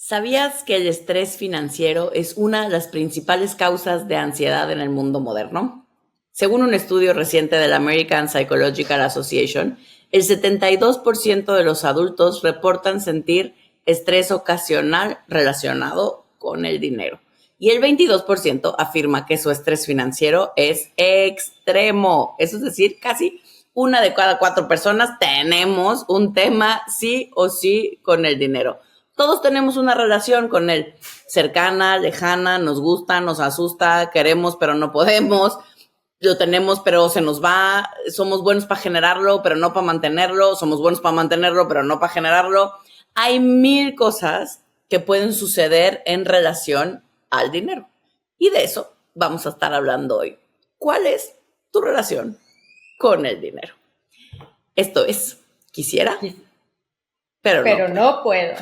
¿Sabías que el estrés financiero es una de las principales causas de ansiedad en el mundo moderno? Según un estudio reciente de la American Psychological Association, el 72% de los adultos reportan sentir estrés ocasional relacionado con el dinero. Y el 22% afirma que su estrés financiero es extremo. Eso es decir, casi una de cada 4 personas tenemos un tema sí o sí con el dinero. Todos tenemos una relación con él, cercana, lejana, nos gusta, nos asusta, queremos pero no podemos, lo tenemos pero se nos va, somos buenos para generarlo pero no para mantenerlo, somos buenos para mantenerlo pero no para generarlo. Hay 1000 cosas que pueden suceder en relación al dinero. Y de eso vamos a estar hablando hoy. ¿Cuál es tu relación con el dinero? Esto es, quisiera, pero no puedo.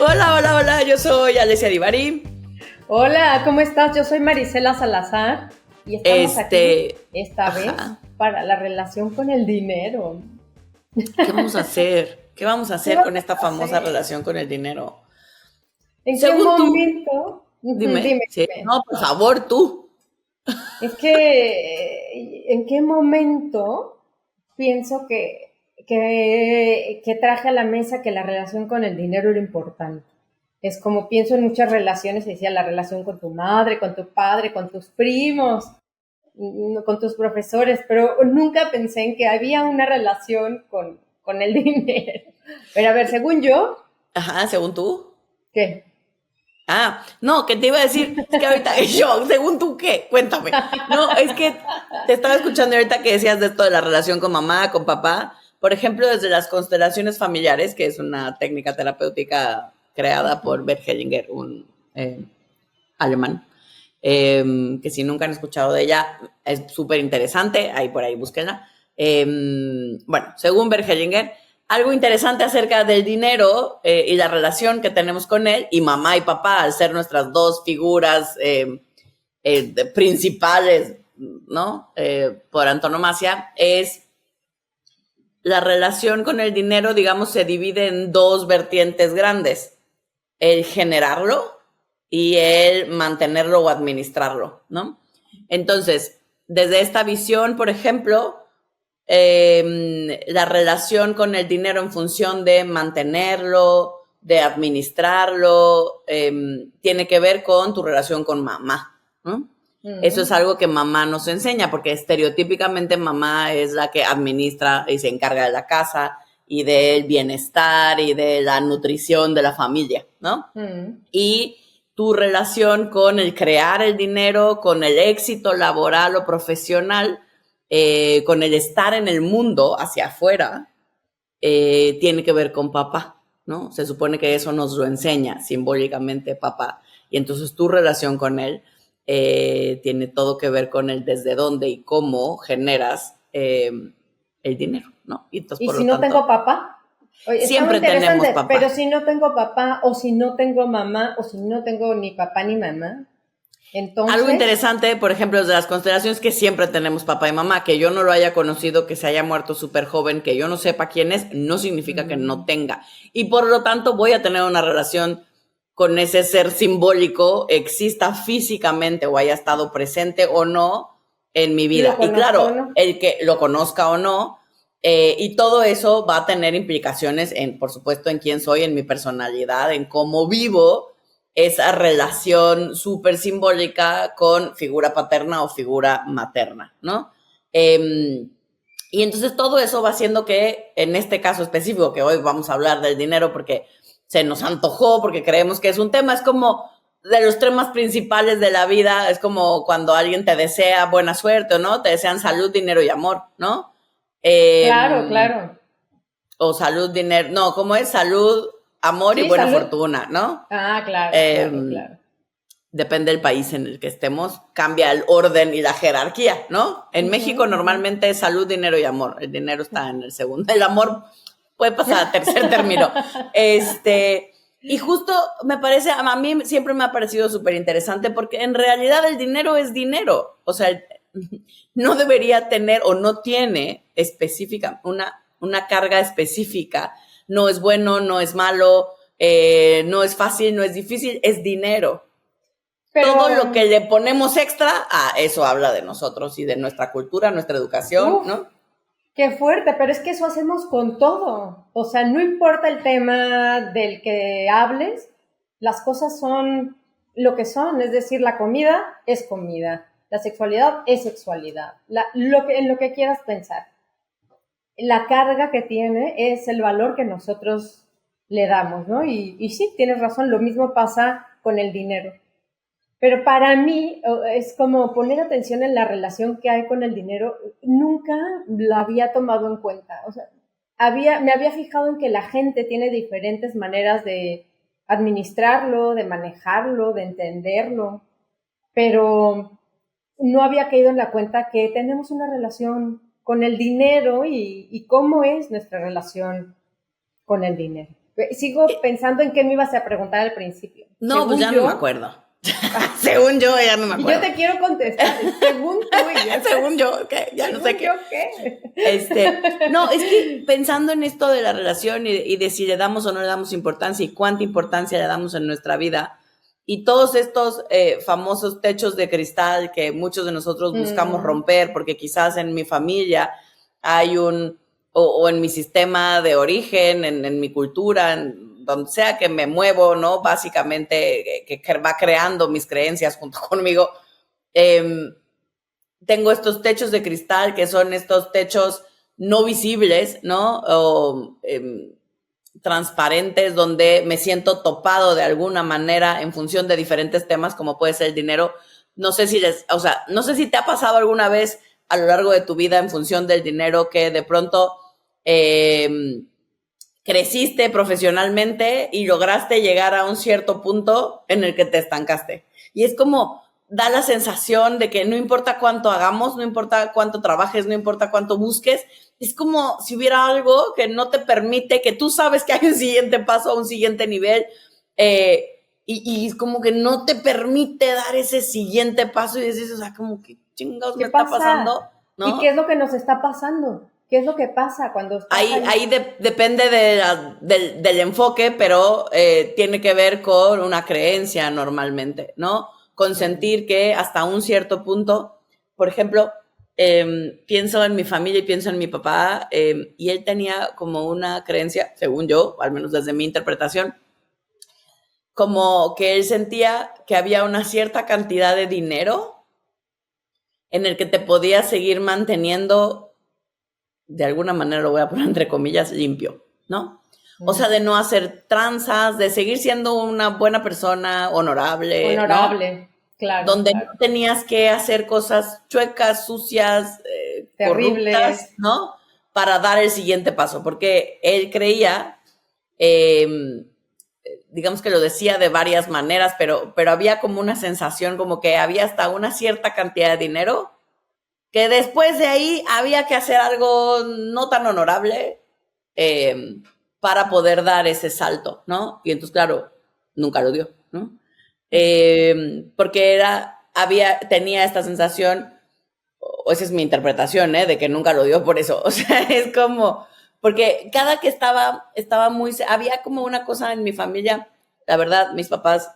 Hola, yo soy Alessia Divari. Hola, ¿cómo estás? Yo soy Marisela Salazar y estamos aquí esta vez para la relación con el dinero. ¿Qué vamos a hacer? ¿Qué vamos a hacer con esta famosa relación con el dinero? ¿En qué momento? Dime. Sí. No, por favor, tú. Es que, ¿en qué momento pienso que traje a la mesa que la relación con el dinero era importante? Es como pienso en muchas relaciones, decía la relación con tu madre, con tu padre, con tus primos, con tus profesores, pero nunca pensé en que había una relación con el dinero. Pero a ver, según yo... Ajá, ¿según tú? ¿Qué? No, que te iba a decir, es que ahorita yo, según tú, ¿qué? Cuéntame. No, es que te estaba escuchando ahorita que decías de esto de la relación con mamá, con papá. Por ejemplo, desde las constelaciones familiares, que es una técnica terapéutica creada por Bert Hellinger, un alemán, que si nunca han escuchado de ella, es súper interesante, ahí por ahí búsquenla. Bueno, según Bert Hellinger, algo interesante acerca del dinero y la relación que tenemos con él, y mamá y papá, al ser nuestras dos figuras principales, ¿no? Por antonomasia, es la relación con el dinero, digamos, se divide en dos vertientes grandes: el generarlo y el mantenerlo o administrarlo, ¿no? Entonces, desde esta visión, por ejemplo, la relación con el dinero en función de mantenerlo, de administrarlo, tiene que ver con tu relación con mamá, ¿no? Eso es algo que mamá nos enseña, porque estereotípicamente mamá es la que administra y se encarga de la casa y del bienestar y de la nutrición de la familia, ¿no? Y tu relación con el crear el dinero, con el éxito laboral o profesional, con el estar en el mundo hacia afuera, tiene que ver con papá, ¿no? Se supone que eso nos lo enseña simbólicamente papá. Y entonces tu relación con él tiene todo que ver con el desde dónde y cómo generas el dinero, ¿no? Y si no tengo papá, oye, siempre tenemos papá. Pero si no tengo papá, o si no tengo mamá, o si no tengo ni papá ni mamá, entonces... Algo interesante, por ejemplo, desde las constelaciones, que siempre tenemos papá y mamá. Que yo no lo haya conocido, que se haya muerto súper joven, que yo no sepa quién es, no significa que no tenga. Y por lo tanto voy a tener una relación con ese ser simbólico, exista físicamente o haya estado presente o no en mi vida. Y claro, ¿no? El que lo conozca o no, y todo eso va a tener implicaciones en, por supuesto, en quién soy, en mi personalidad, en cómo vivo esa relación súper simbólica con figura paterna o figura materna, ¿no? Y entonces todo eso va haciendo que, en este caso específico, que hoy vamos a hablar del dinero porque se nos antojó, porque creemos que es un tema, es como de los temas principales de la vida, es como cuando alguien te desea buena suerte, ¿no? Te desean salud, dinero y amor, ¿no? Claro. O salud, dinero, no, ¿cómo es? Salud, amor y buena fortuna, ¿no? Claro. Depende del país en el que estemos, cambia el orden y la jerarquía, ¿no? En México normalmente es salud, dinero y amor. El dinero está en el segundo. El amor puede pasar a tercer término. Y justo me parece, a mí siempre me ha parecido súper interesante, porque en realidad el dinero es dinero. O sea, no debería tener o no tiene específica, una carga específica. No es bueno, no es malo, no es fácil, no es difícil, es dinero. Pero todo lo que le ponemos extra, eso habla de nosotros y de nuestra cultura, nuestra educación, ¿no? Qué fuerte, pero es que eso hacemos con todo. O sea, no importa el tema del que hables, las cosas son lo que son. Es decir, la comida es comida, la sexualidad es sexualidad, en lo que quieras pensar. La carga que tiene es el valor que nosotros le damos, ¿no? Y sí, tienes razón, lo mismo pasa con el dinero. Pero para mí es como poner atención en la relación que hay con el dinero. Nunca la había tomado en cuenta. O sea, me había fijado en que la gente tiene diferentes maneras de administrarlo, de manejarlo, de entenderlo, pero no había caído en la cuenta que tenemos una relación con el dinero y cómo es nuestra relación con el dinero. Sigo pensando en qué me ibas a preguntar al principio. No, pues ya no me acuerdo. Según yo, ya no me acuerdo. Yo te quiero contestar, según tú y yo. Según yo, ¿qué? Ya no sé qué. ¿Qué? No, es que pensando en esto de la relación y de si le damos o no le damos importancia y cuánta importancia le damos en nuestra vida, y todos estos famosos techos de cristal que muchos de nosotros buscamos romper, porque quizás en mi familia hay o en mi sistema de origen, en mi cultura, donde sea que me muevo, ¿no? Básicamente, que va creando mis creencias junto conmigo. Tengo estos techos de cristal que son estos techos no visibles, ¿no? O transparentes, donde me siento topado de alguna manera en función de diferentes temas, como puede ser el dinero. No sé si no sé si te ha pasado alguna vez a lo largo de tu vida en función del dinero que de pronto creciste profesionalmente y lograste llegar a un cierto punto en el que te estancaste. Y es como, da la sensación de que no importa cuánto hagamos, no importa cuánto trabajes, no importa cuánto busques, es como si hubiera algo que no te permite, que tú sabes que hay un siguiente paso, un siguiente nivel, y es como que no te permite dar ese siguiente paso y dices, o sea, como que chingados me está pasando, ¿no? ¿Y qué es lo que nos está pasando? ¿Qué es lo que pasa cuando estás ahí depende del enfoque, pero tiene que ver con una creencia normalmente, ¿no? Con sentir que hasta un cierto punto, por ejemplo, pienso en mi familia y pienso en mi papá, y él tenía como una creencia, según yo, al menos desde mi interpretación, como que él sentía que había una cierta cantidad de dinero en el que te podías seguir manteniendo, de alguna manera lo voy a poner entre comillas, limpio, ¿no? O sea, de no hacer tranzas, de seguir siendo una buena persona, honorable, ¿no? Claro. Donde no tenías que hacer cosas chuecas, sucias, terribles, corruptas, ¿no? Para dar el siguiente paso, porque él creía, digamos que lo decía de varias maneras, pero había como una sensación como que había hasta una cierta cantidad de dinero que después de ahí había que hacer algo no tan honorable para poder dar ese salto, ¿no? Y entonces, claro, nunca lo dio, ¿no? Porque tenía esta sensación, o esa es mi interpretación, de que nunca lo dio por eso. O sea, es como, porque cada que estaba había como una cosa en mi familia, la verdad, mis papás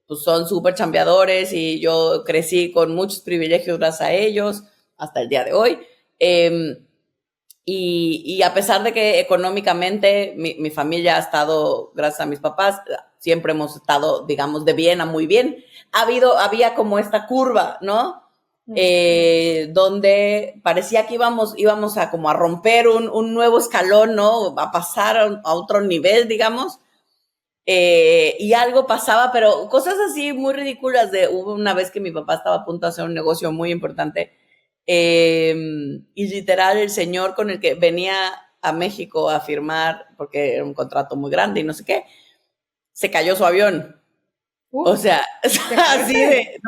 pues son súper chambeadores y yo crecí con muchos privilegios gracias a ellos hasta el día de hoy. Y a pesar de que económicamente mi familia ha estado, gracias a mis papás, siempre hemos estado, digamos, de bien a muy bien, había como esta curva, ¿no? Donde parecía que íbamos a como a romper un nuevo escalón, ¿no? A pasar a otro nivel, digamos. Y algo pasaba, pero cosas así muy ridículas. Hubo una vez que mi papá estaba a punto de hacer un negocio muy importante, y literal el señor con el que venía a México a firmar, porque era un contrato muy grande y no sé qué, se cayó su avión. O sea, así de,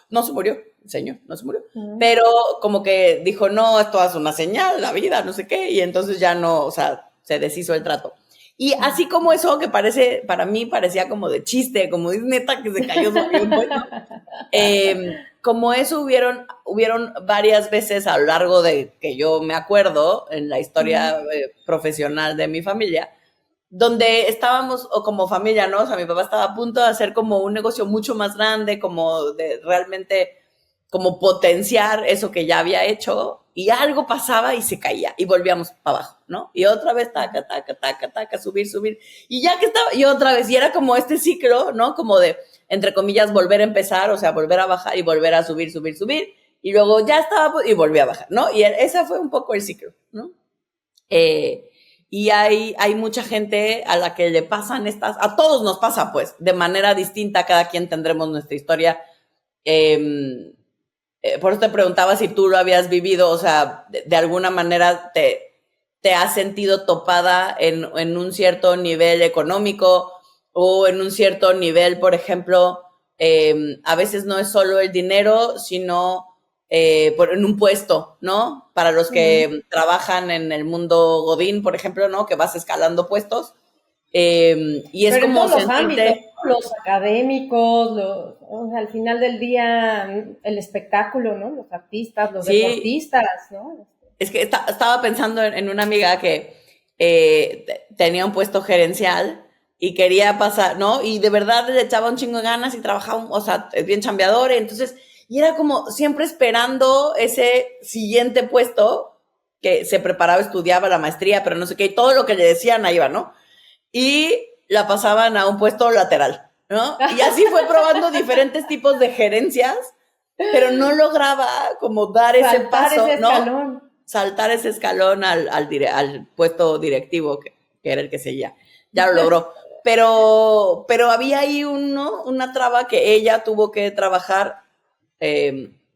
no se murió, el señor, no se murió. Pero como que dijo, no, esto es una señal, la vida, no sé qué, y entonces ya no, o sea, se deshizo el trato. Y así como eso que para mí parecía como de chiste, como es neta que se cayó su avión, bueno, como eso hubieron varias veces a lo largo de que yo me acuerdo en la historia profesional de mi familia, donde estábamos, o como familia, ¿no? O sea, mi papá estaba a punto de hacer como un negocio mucho más grande, como de realmente, como potenciar eso que ya había hecho, y algo pasaba y se caía, y volvíamos para abajo, ¿no? Y otra vez, taca, taca, taca, taca, subir, y ya que estaba, y otra vez, y era como este ciclo, ¿no? Como de, entre comillas, volver a empezar, o sea, volver a bajar y volver a subir, y luego ya estaba, y volví a bajar, ¿no? Y ese fue un poco el ciclo, ¿no? Y hay mucha gente a la que le pasan a todos nos pasa, pues, de manera distinta, cada quien tendremos nuestra historia. Por eso te preguntaba si tú lo habías vivido, o sea, de alguna manera te has sentido topada en un cierto nivel económico o en un cierto nivel, por ejemplo, a veces no es solo el dinero, sino en un puesto, ¿no? Para los que trabajan en el mundo Godín, por ejemplo, ¿no? Que vas escalando puestos. Y es Pero en como todos los ámbitos, sentirte... los académicos, o sea, al final del día, el espectáculo, ¿no? Los artistas, los Sí, deportistas, ¿no? es que estaba pensando en una amiga que tenía un puesto gerencial y quería pasar, ¿no? Y de verdad le echaba un chingo de ganas y trabajaba, o sea, es bien chambeador, entonces, y era como siempre esperando ese siguiente puesto, que se preparaba, estudiaba la maestría, pero no sé qué, y todo lo que le decían ahí iba, ¿no? Y la pasaban a un puesto lateral, ¿no? Y así fue probando diferentes tipos de gerencias, pero no lograba como dar ese Saltar paso, ese ¿no? escalón. Saltar ese escalón al puesto directivo, que era el que seguía. Ya lo logró. Pero había ahí una traba que ella tuvo que trabajar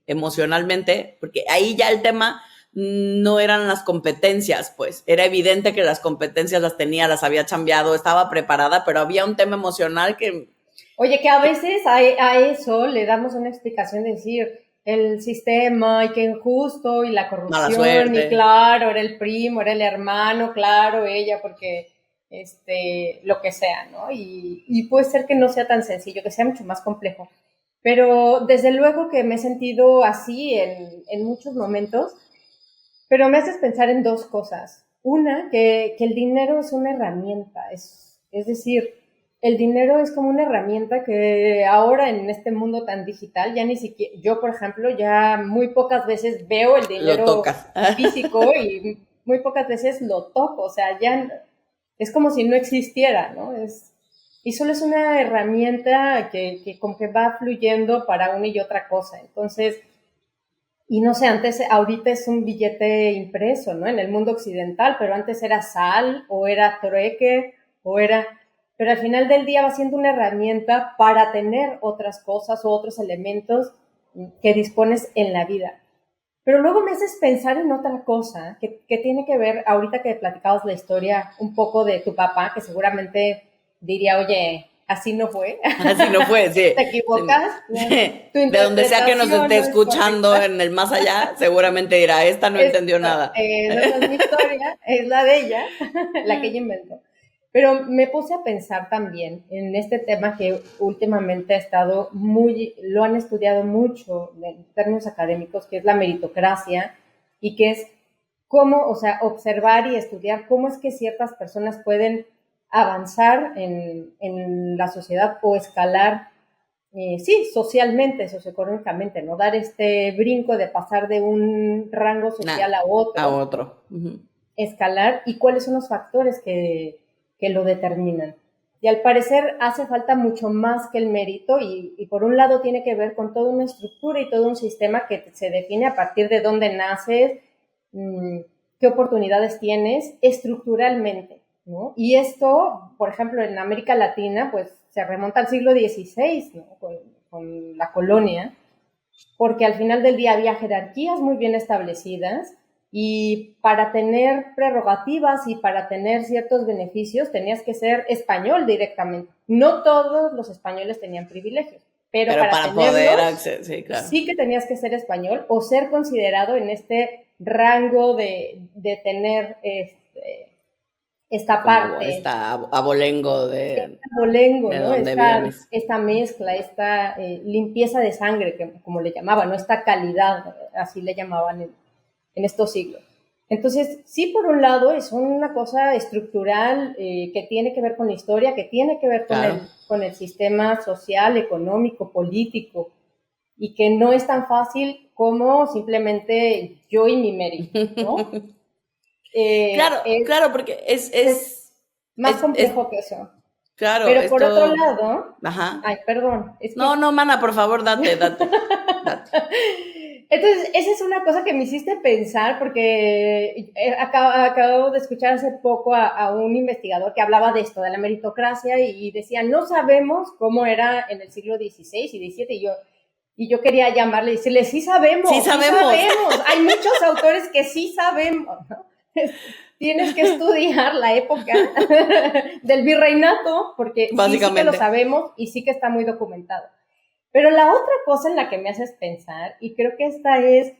emocionalmente, porque ahí ya el tema no eran las competencias, pues. Era evidente que las competencias las tenía, las había chambeado, estaba preparada, pero había un tema emocional que... Oye, que a veces a eso le damos una explicación de decir el sistema y que injusto y la Mala corrupción y suerte. claro, era el primo, era el hermano, claro, ella porque lo que sea, ¿no? Y puede ser que no sea tan sencillo, que sea mucho más complejo. Pero desde luego que me he sentido así en muchos momentos, pero me haces pensar en dos cosas. Una, que el dinero es una herramienta, es decir, el dinero es como una herramienta que ahora en este mundo tan digital, ya ni siquiera, yo por ejemplo, ya muy pocas veces veo el Lo dinero tocas. físico y muy pocas veces lo toco, o sea, ya es como si no existiera, ¿no? Y solo es una herramienta que como que va fluyendo para una y otra cosa. Entonces, y no sé, antes, ahorita es un billete impreso, ¿no? En el mundo occidental, pero antes era sal o era trueque o era... Pero al final del día va siendo una herramienta para tener otras cosas o otros elementos que dispones en la vida. Pero luego me haces pensar en otra cosa que tiene que ver, ahorita que platicabas la historia un poco de tu papá, que seguramente diría, oye, así no fue, Así no fue, sí. te equivocas, ¿no? Tu De donde sea que nos interpretación esté no es escuchando correcta. en el más allá, seguramente dirá, esta no entendió nada. Esa no es mi historia, es la de ella, la que ella inventó. Pero me puse a pensar también en este tema que últimamente ha estado lo han estudiado mucho en términos académicos, que es la meritocracia y que es cómo, o sea, observar y estudiar cómo es que ciertas personas pueden avanzar en la sociedad o escalar sí, socialmente, socioeconómicamente, ¿no? Dar este brinco de pasar de un rango social a A otro, otro. Uh-huh. escalar y cuáles son los factores que lo determinan. Y al parecer hace falta mucho más que el mérito y por un lado tiene que ver con toda una estructura y todo un sistema que se define a partir de dónde naces, qué oportunidades tienes estructuralmente, ¿no? Y esto, por ejemplo, en América Latina, pues se remonta al siglo XVI, ¿no? Con la colonia, porque al final del día había jerarquías muy bien establecidas y para tener prerrogativas y para tener ciertos beneficios tenías que ser español directamente. No todos los españoles tenían privilegios, pero Pero para para poder tenerlos acceder, sí, claro. sí que tenías que ser español o ser considerado en este rango de tener esta como parte, esta abolengo abolengo, de ¿no? dónde vienes. Esta mezcla, esta limpieza de sangre, como le llamaban, ¿no? Esta calidad, así le llamaban en estos siglos. Entonces, sí, por un lado, es una cosa estructural que tiene que ver con la historia, que tiene que ver Claro. con el sistema social, económico, político, y que no es tan fácil como simplemente yo y mi mérito, ¿no? Claro, Es, claro, porque es más es, complejo que eso. claro, Pero por otro esto, lado, ajá. ay, perdón, es No, que no, mana, por favor, date. entonces, esa es una cosa que me hiciste pensar porque acabo de escuchar hace poco a un investigador que hablaba de esto, de la meritocracia, y decía, no sabemos cómo era en el siglo XVI y XVII, y yo quería llamarle y decirle, Sí sabemos. sí sabemos, hay muchos autores que sí sabemos, ¿no? Tienes que estudiar la época del virreinato, porque sí que lo Básicamente. sabemos y sí que está muy documentado. Pero la otra cosa en la que me haces pensar, y creo que esta es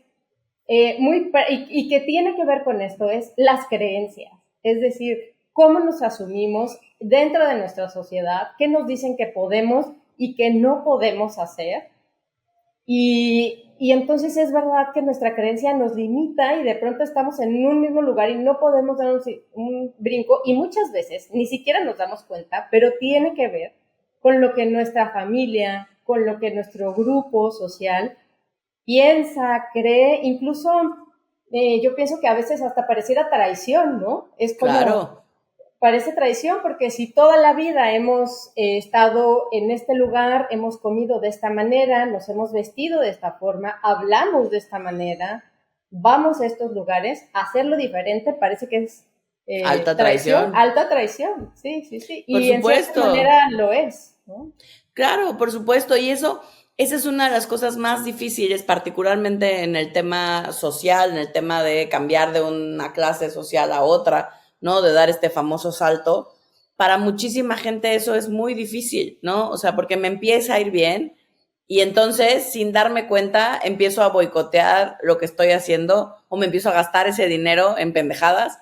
y que tiene que ver con esto, es las creencias. Es decir, cómo nos asumimos dentro de nuestra sociedad, qué nos dicen que podemos y que no podemos hacer. Y entonces es verdad que nuestra creencia nos limita y de pronto estamos en un mismo lugar y no podemos dar un brinco, y muchas veces ni siquiera nos damos cuenta, pero tiene que ver con lo que nuestra familia, con lo que nuestro grupo social piensa, cree, incluso yo pienso que a veces hasta pareciera traición, ¿no? Es como, Claro, parece traición porque si toda la vida hemos estado en este lugar, hemos comido de esta manera, nos hemos vestido de esta forma, hablamos de esta manera, vamos a estos lugares, hacerlo diferente parece que es alta traición, traición. alta traición, sí, sí, sí, Por y en cierta supuesto. manera lo es, ¿no? Claro, por supuesto. Y esa es una de las cosas más difíciles, particularmente en el tema social, en el tema de cambiar de una clase social a otra, ¿no? De dar este famoso salto. Para muchísima gente eso es muy difícil, ¿no? O sea, porque me empieza a ir bien y entonces, sin darme cuenta, empiezo a boicotear lo que estoy haciendo o me empiezo a gastar ese dinero en pendejadas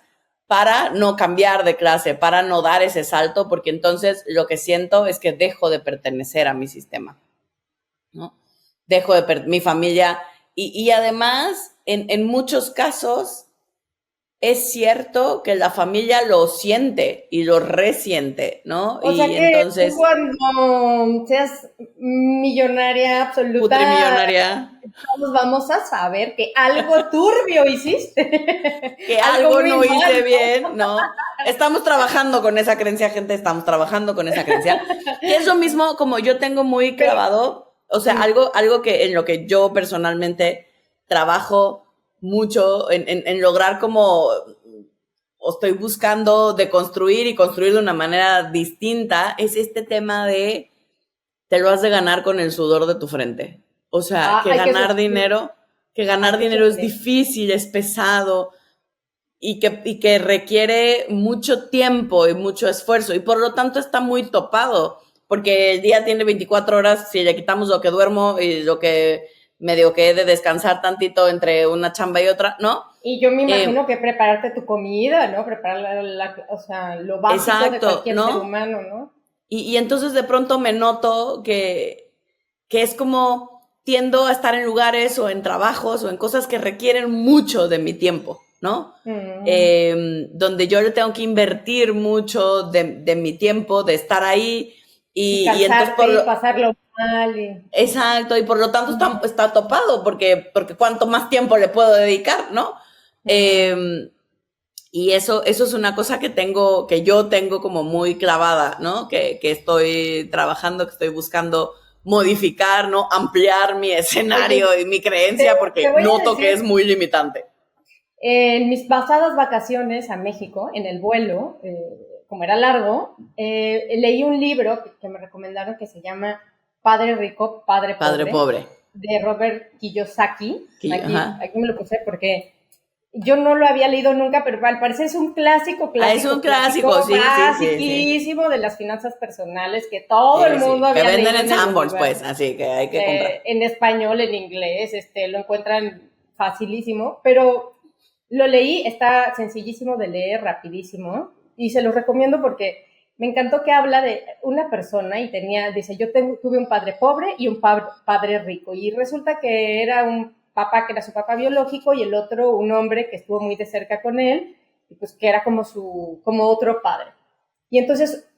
para no cambiar de clase, para no dar ese salto, porque entonces lo que siento es que dejo de pertenecer a mi sistema, ¿no? Dejo de mi familia y además en muchos casos es cierto que la familia lo siente y lo resiente, ¿no? O Y sea que tú entonces, cuando seas millonaria absoluta, putrimillonaria, todos vamos a saber que algo turbio hiciste, que algo algo muy no hice mal. bien, ¿no? Estamos trabajando con esa creencia, gente, estamos trabajando con esa creencia. Que es lo mismo como yo tengo muy Pero, clavado, o sea, algo que en lo que yo personalmente trabajo mucho en lograr como o estoy buscando de construir y construir de una manera distinta, es este tema de te lo has de ganar con el sudor de tu frente. O sea, que hay ganar que dinero es sufrir. difícil, es pesado, y que requiere mucho tiempo y mucho esfuerzo y por lo tanto está muy topado porque el día tiene 24 horas si le quitamos lo que duermo y lo que medio que he de descansar tantito entre una chamba y otra, ¿no? Y yo me Eh, imagino que prepararte tu comida, ¿no? Preparar o sea, lo básico de exacto, cualquier ser ¿no? humano, ¿no? Y entonces de pronto me noto que es como tiendo a estar en lugares o en trabajos o en cosas que requieren mucho de mi tiempo, ¿no? Mm. Donde yo le tengo que invertir mucho de mi tiempo, de estar ahí, Y y entonces por cansarte y lo, pasarlo mal. exacto, y por lo tanto está topado, porque cuánto más tiempo le puedo dedicar, ¿no? Mm. Y eso es una cosa que yo tengo como muy clavada, ¿no? Que estoy trabajando, que estoy buscando modificar, ¿no? Ampliar mi Oye, escenario y mi te, creencia te porque voy a noto que es decir, muy limitante. en mis pasadas vacaciones a México, en el vuelo, como era largo, leí un libro que me recomendaron que se llama Padre Rico, Padre Padre Pobre, pobre. de Robert Kiyosaki. Ajá. Aquí me lo puse porque yo no lo había leído nunca, pero al parecer es un clásico, Ah, es un clásico, sí, sí, sí, sí. basiquísimo de las finanzas personales que todo el Sí, sí. mundo Que había venden leído en en el Sanborns, pues, universo. así que hay que comprar. En español, en inglés, lo encuentran facilísimo, pero lo leí, está sencillísimo de leer, rapidísimo, Y se los recomiendo porque me encantó que habla de una persona y dice, tuve un padre pobre y un padre rico. Y resulta que era un papá que era su papá biológico y el otro un hombre que estuvo muy de cerca con él, y pues que era como otro padre. Y entonces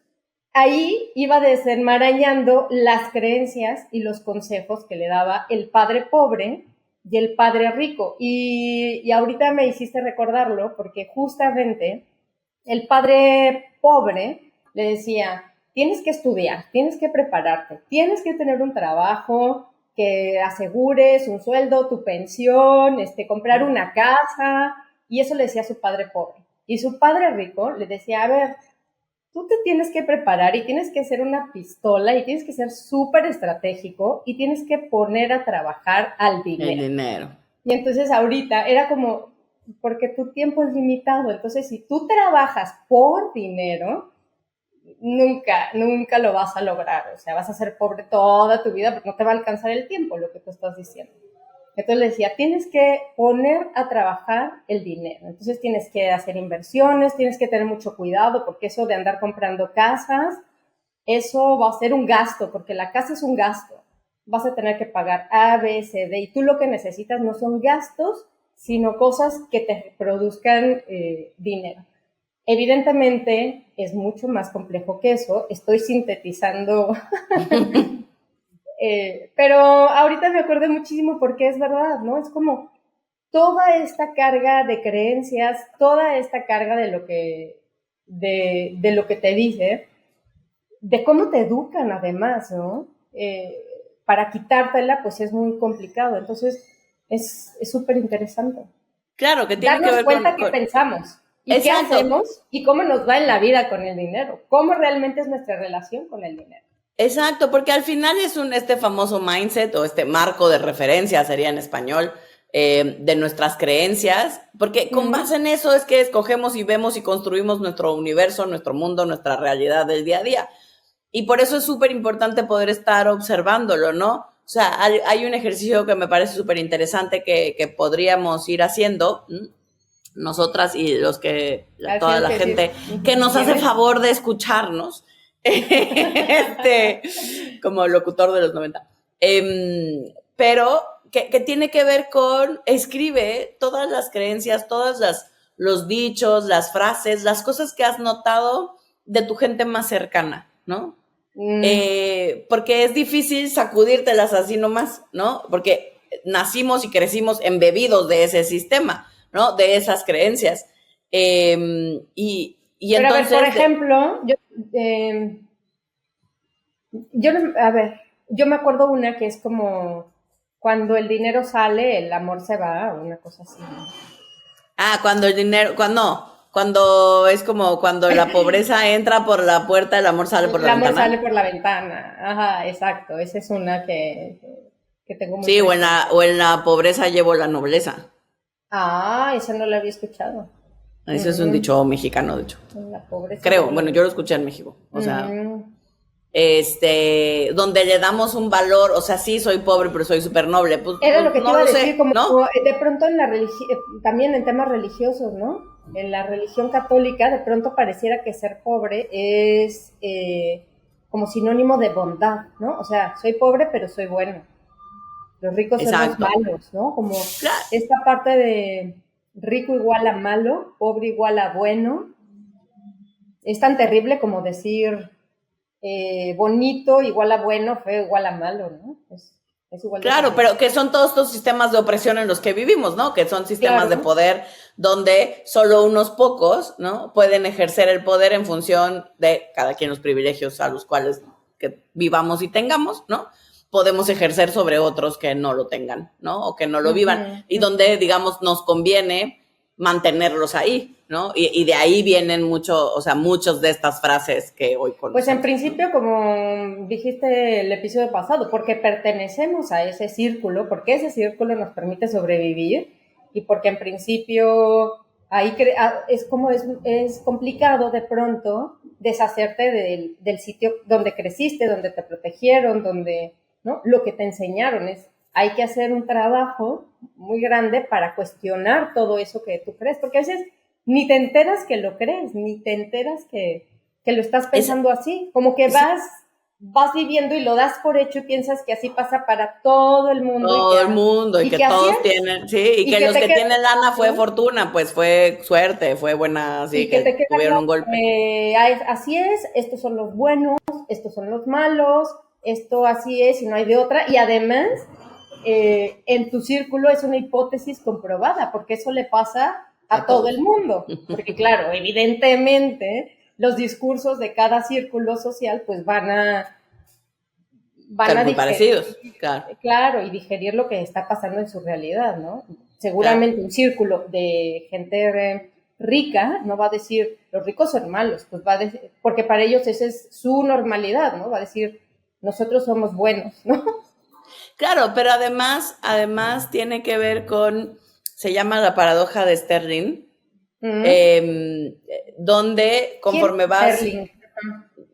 ahí iba desenmarañando las creencias y los consejos que le daba el padre pobre y el padre rico. Y ahorita me hiciste recordarlo porque justamente el padre pobre le decía, tienes que estudiar, tienes que prepararte, tienes que tener un trabajo que asegures un sueldo, tu pensión, comprar una casa, y eso le decía a su padre pobre. Y su padre rico le decía, a ver, tú te tienes que preparar y tienes que ser una pistola y tienes que ser súper estratégico y tienes que poner a trabajar al dinero. El dinero. Y entonces ahorita era como, porque tu tiempo es limitado, entonces si tú trabajas por dinero, nunca lo vas a lograr, o sea, vas a ser pobre toda tu vida porque no te va a alcanzar el tiempo, lo que tú estás diciendo. Entonces le decía, tienes que poner a trabajar el dinero, entonces tienes que hacer inversiones, tienes que tener mucho cuidado porque eso de andar comprando casas, eso va a ser un gasto, porque la casa es un gasto, vas a tener que pagar A, B, C, D, y tú lo que necesitas no son gastos, sino cosas que te produzcan dinero. Evidentemente es mucho más complejo que eso, estoy sintetizando, pero ahorita me acordé muchísimo porque es verdad, ¿no? Es como toda esta carga de creencias, toda esta carga de lo que te dice, de cómo te educan además, ¿no? Para quitártela, pues es muy complicado. Entonces, es súper interesante. Claro, que tiene Darnos que ver cuenta qué pensamos y Exacto. qué hacemos y cómo nos va en la vida con el dinero. Cómo realmente es nuestra relación con el dinero. Exacto, porque al final es este famoso mindset o este marco de referencia, sería en español, de nuestras creencias, porque con base en eso es que escogemos y vemos y construimos nuestro universo, nuestro mundo, nuestra realidad del día a día. Y por eso es súper importante poder estar observándolo, ¿no? O sea, hay un ejercicio que me parece súper interesante que podríamos ir haciendo, nosotras y toda la gente que nos hace favor de escucharnos, como locutor de los 90. Pero que tiene que ver con, escribe todas las creencias, los dichos, las frases, las cosas que has notado de tu gente más cercana, ¿no? Porque es difícil sacudírtelas así nomás, ¿no? Porque nacimos y crecimos embebidos de ese sistema, ¿no? De esas creencias. Y pero entonces... a ver, por ejemplo, yo me acuerdo una que es como cuando el dinero sale, el amor se va, o una cosa así, ¿no? Cuando el dinero, cuando es como cuando la pobreza entra por la puerta, el amor sale por la ventana. El amor sale por la ventana, ajá, exacto, esa es una que tengo muy Sí, o en la pobreza llevo la nobleza. Esa no la había escuchado. Eso es un dicho mexicano, de hecho. La pobreza. Creo, bueno, yo lo escuché en México. O sea, donde le damos un valor, o sea, sí, soy pobre, pero soy súper noble. Pues, era lo que te iba a decir, sé, como ¿no? de pronto en la también en temas religiosos, ¿no? En la religión católica, de pronto pareciera que ser pobre es como sinónimo de bondad, ¿no? O sea, soy pobre, pero soy bueno. Los ricos son los malos, ¿no? Como esta parte de rico igual a malo, pobre igual a bueno. Es tan terrible como decir bonito igual a bueno, feo igual a malo, ¿no? Es igual. Claro, pero que son todos estos sistemas de opresión en los que vivimos, ¿no? Que son sistemas de poder donde solo unos pocos, ¿no? Pueden ejercer el poder en función de cada quien los privilegios a los cuales que vivamos y tengamos, ¿no? Podemos ejercer sobre otros que no lo tengan, ¿no? O que no lo vivan. Y donde, digamos, nos conviene mantenerlos ahí, ¿no? Y de ahí vienen muchos de estas frases que hoy conocemos. Pues en principio, como dijiste el episodio pasado, porque pertenecemos a ese círculo, porque ese círculo nos permite sobrevivir y porque en principio ahí es complicado de pronto deshacerte del sitio donde creciste, donde te protegieron, donde, ¿no? Lo que te enseñaron hay que hacer un trabajo muy grande para cuestionar todo eso que tú crees, porque a veces ni te enteras que lo crees, ni te enteras que lo estás pensando así, como que vas viviendo y lo das por hecho y piensas que así pasa para todo el mundo. Todo el mundo, y que todos tienen, sí, y que los que tienen lana fue fortuna, pues fue suerte, fue buena, sí, que tuvieron un golpe. Así es, estos son los buenos, estos son los malos, esto así es y no hay de otra, y además en tu círculo es una hipótesis comprobada, porque eso le pasa a todo el mundo, porque claro, evidentemente los discursos de cada círculo social pues van a digerir, parecidos, claro, y digerir lo que está pasando en su realidad, ¿no? Seguramente un círculo de gente rica no va a decir los ricos son malos, pues va a decir, porque para ellos esa es su normalidad, ¿no? Va a decir nosotros somos buenos, ¿no? Claro, pero además tiene que ver con, se llama la paradoja de Sterling, donde conforme vas... Sterling.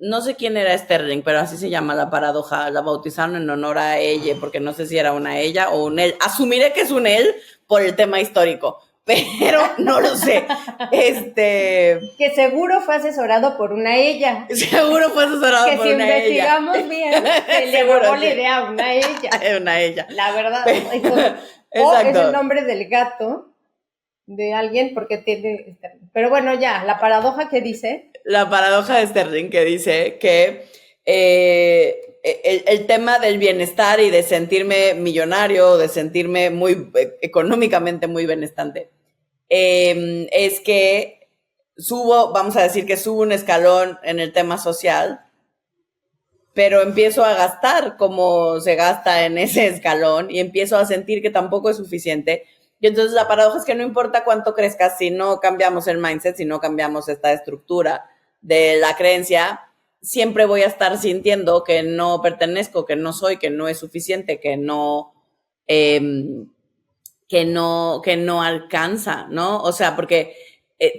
No sé quién era Sterling, pero así se llama la paradoja, la bautizaron en honor a ella, porque no sé si era una ella o un él. Asumiré que es un él por el tema histórico, pero no lo sé. Que seguro fue asesorado por una ella. Seguro fue asesorado por una ella. Que si investigamos bien, se le robó la idea a una ella. Una ella. La verdad. Entonces, o es el nombre del gato de alguien porque tiene... Pero bueno, ya, la paradoja que dice... La paradoja de Sterling que dice que el tema del bienestar y de sentirme millonario, de sentirme muy económicamente muy benestante, es que vamos a decir que subo un escalón en el tema social, pero empiezo a gastar como se gasta en ese escalón y empiezo a sentir que tampoco es suficiente. Y entonces la paradoja es que no importa cuánto crezcas, si no cambiamos el mindset, si no cambiamos esta estructura de la creencia, siempre voy a estar sintiendo que no pertenezco, que no soy, que no es suficiente, que no alcanza, ¿no? O sea, porque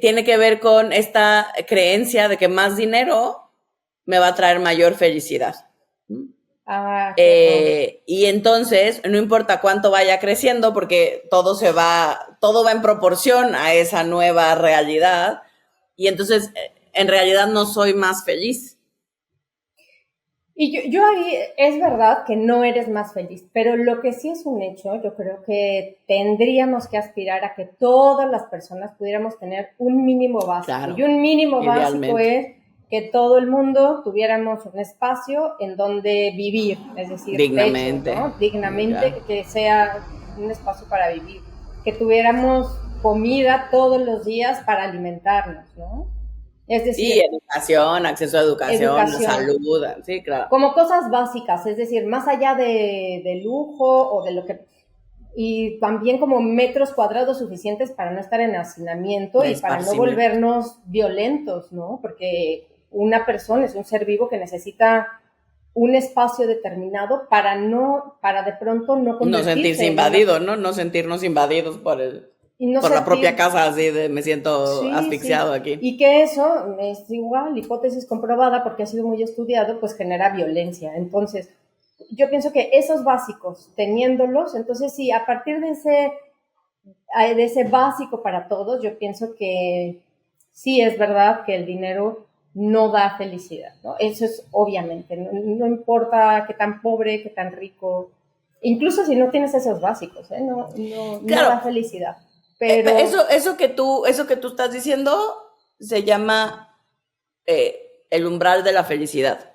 tiene que ver con esta creencia de que más dinero me va a traer mayor felicidad. Y entonces, no importa cuánto vaya creciendo, porque todo va en proporción a esa nueva realidad, y entonces en realidad no soy más feliz. Y yo ahí es verdad que no eres más feliz, pero lo que sí es un hecho, yo creo que tendríamos que aspirar a que todas las personas pudiéramos tener un mínimo básico. Claro, y un mínimo básico es que todo el mundo tuviéramos un espacio en donde vivir, es decir, dignamente, techo, ¿no? Dignamente, claro. Que sea un espacio para vivir, que tuviéramos comida todos los días para alimentarnos, ¿no? Es decir, sí, educación, acceso a educación, salud, sí, claro. Como cosas básicas, es decir, más allá de lujo o de lo que... Y también como metros cuadrados suficientes para no estar en hacinamiento y para no volvernos violentos, ¿no? Porque una persona es un ser vivo que necesita un espacio determinado para de pronto no convertirse... No sentirse invadido, ¿no? No sentirnos invadidos por la propia casa, así de me siento asfixiado aquí. Y que eso es igual, hipótesis comprobada, porque ha sido muy estudiado, pues genera violencia. Entonces, yo pienso que esos básicos, teniéndolos, entonces sí, a partir de ese básico para todos, yo pienso que sí es verdad que el dinero no da felicidad, ¿no? Eso es obviamente, no importa qué tan pobre, qué tan rico, incluso si no tienes esos básicos, no da felicidad. Pero eso que tú estás diciendo se llama el umbral de la felicidad.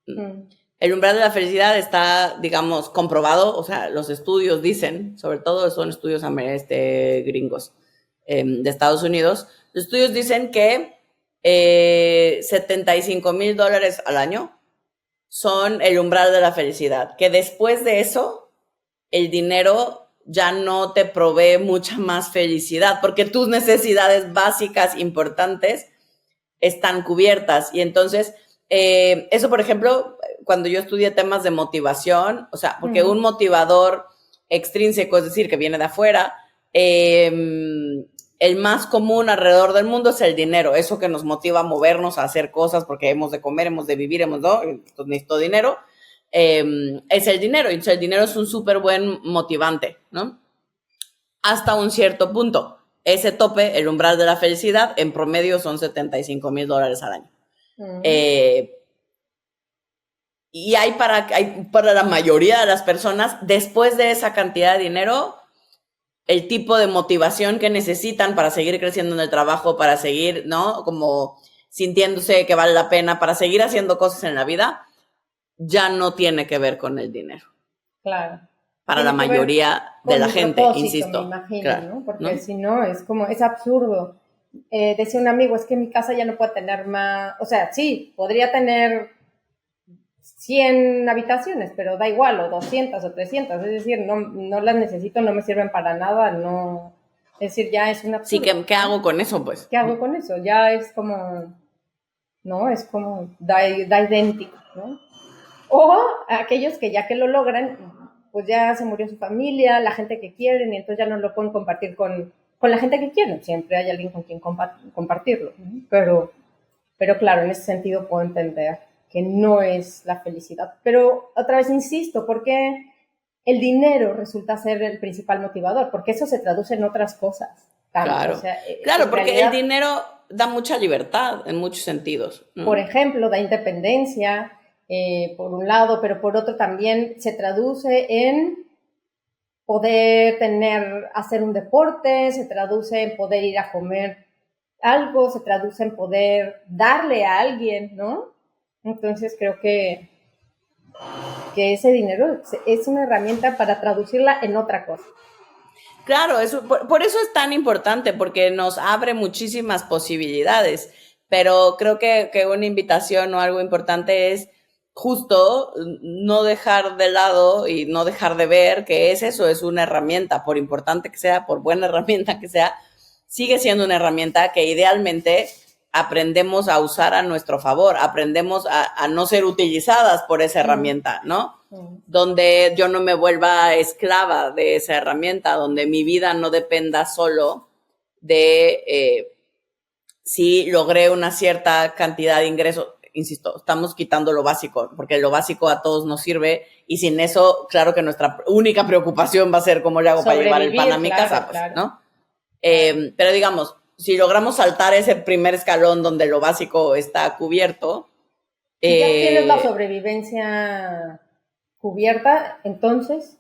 El umbral de la felicidad está, digamos, comprobado, o sea, los estudios dicen, sobre todo son estudios gringos de Estados Unidos, los estudios dicen que $75,000 al año son el umbral de la felicidad, que después de eso el dinero ya no te provee mucha más felicidad, porque tus necesidades básicas importantes están cubiertas. Y entonces, eso, por ejemplo, cuando yo estudié temas de motivación, o sea, porque un motivador extrínseco, es decir, que viene de afuera, el más común alrededor del mundo es el dinero, eso que nos motiva a movernos, a hacer cosas, porque hemos de comer, hemos de vivir, entonces necesito dinero. Es el dinero, y el dinero es un súper buen motivante, ¿no? Hasta un cierto punto. ese tope, el umbral de la felicidad, en promedio son $75,000 al año. Y hay para la mayoría de las personas, después de esa cantidad de dinero, el tipo de motivación que necesitan para seguir creciendo en el trabajo, para seguir, ¿no? Como sintiéndose que vale la pena, para seguir haciendo cosas en la vida, ya no tiene que ver con el dinero. Claro. Para la mayoría de la gente, insisto. Me imagino, claro, ¿no? Porque si no, es absurdo. Decía un amigo, es que mi casa ya no puede tener más, o sea, sí, podría tener 100 habitaciones, pero da igual, o 200 o 300, es decir, no las necesito, no me sirven para nada, no, es decir, ya es una absurdo. Sí, ¿qué hago con eso, pues? ¿Qué hago con eso? Ya es como, ¿no? Es como, da idéntico, ¿no? O aquellos que ya que lo logran, pues ya se murió su familia, la gente que quieren, y entonces ya no lo pueden compartir con la gente que quieren, siempre hay alguien con quien compartirlo, ¿no? Pero claro, en ese sentido puedo entender que no es la felicidad. Pero otra vez insisto, porque el dinero resulta ser el principal motivador, porque eso se traduce en otras cosas. Claro, o sea, claro, porque realidad, el dinero da mucha libertad en muchos sentidos. Por ejemplo, da independencia, por un lado, pero por otro también se traduce en poder hacer un deporte, se traduce en poder ir a comer algo, se traduce en poder darle a alguien, ¿no? Entonces creo que ese dinero es una herramienta para traducirla en otra cosa. Claro, por eso es tan importante, porque nos abre muchísimas posibilidades, pero creo que una invitación o algo importante es justo no dejar de lado y no dejar de ver que es eso, es una herramienta, por importante que sea, por buena herramienta que sea, sigue siendo una herramienta que idealmente aprendemos a usar a nuestro favor, aprendemos a no ser utilizadas por esa herramienta, ¿no? Donde yo no me vuelva esclava de esa herramienta, donde mi vida no dependa solo de si logré una cierta cantidad de ingresos. Insisto, estamos quitando lo básico, porque lo básico a todos nos sirve, y sin eso, claro que nuestra única preocupación va a ser cómo le hago para llevar el pan a mi casa, pues, claro. ¿No? Pero digamos, si logramos saltar ese primer escalón donde lo básico está cubierto. Si ya tienes la sobrevivencia cubierta, entonces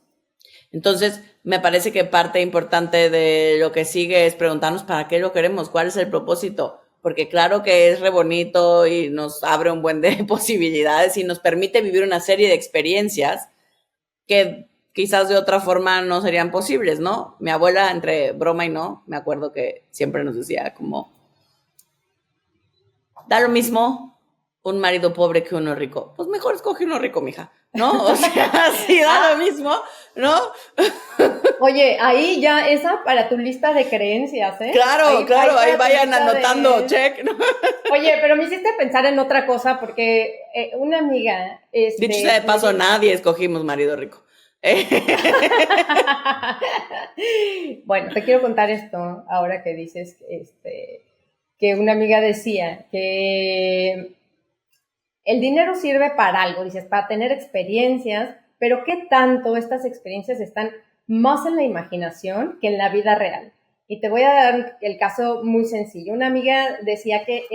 me parece que parte importante de lo que sigue es preguntarnos para qué lo queremos, cuál es el propósito, porque claro que es re bonito y nos abre un buen de posibilidades y nos permite vivir una serie de experiencias que quizás de otra forma no serían posibles, ¿no? Mi abuela, entre broma y no, me acuerdo que siempre nos decía como, da lo mismo un marido pobre que uno rico. Pues mejor escoge uno rico, mija, ¿no? O sea, sí da lo mismo, ¿no? Oye, ahí ya esa para tu lista de creencias, ¿eh? Claro, ahí vayan anotando, check, ¿no? Oye, pero me hiciste pensar en otra cosa, porque una amiga... Dicho sea de paso, nadie escogimos marido rico. Bueno, te quiero contar esto ahora que dices que una amiga decía que el dinero sirve para algo, dices, para tener experiencias, pero ¿qué tanto estas experiencias están más en la imaginación que en la vida real? Y te voy a dar el caso muy sencillo. Una amiga decía que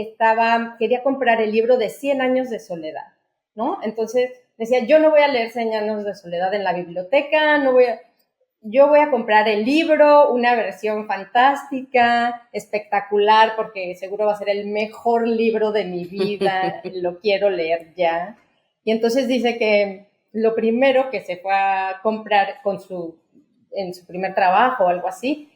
quería comprar el libro de 100 años de soledad, ¿no? Entonces decía, yo no voy a leer 100 años de soledad en la biblioteca, yo voy a comprar el libro, una versión fantástica, espectacular, porque seguro va a ser el mejor libro de mi vida, lo quiero leer ya. Y entonces dice que lo primero que se fue a comprar en su primer trabajo o algo así,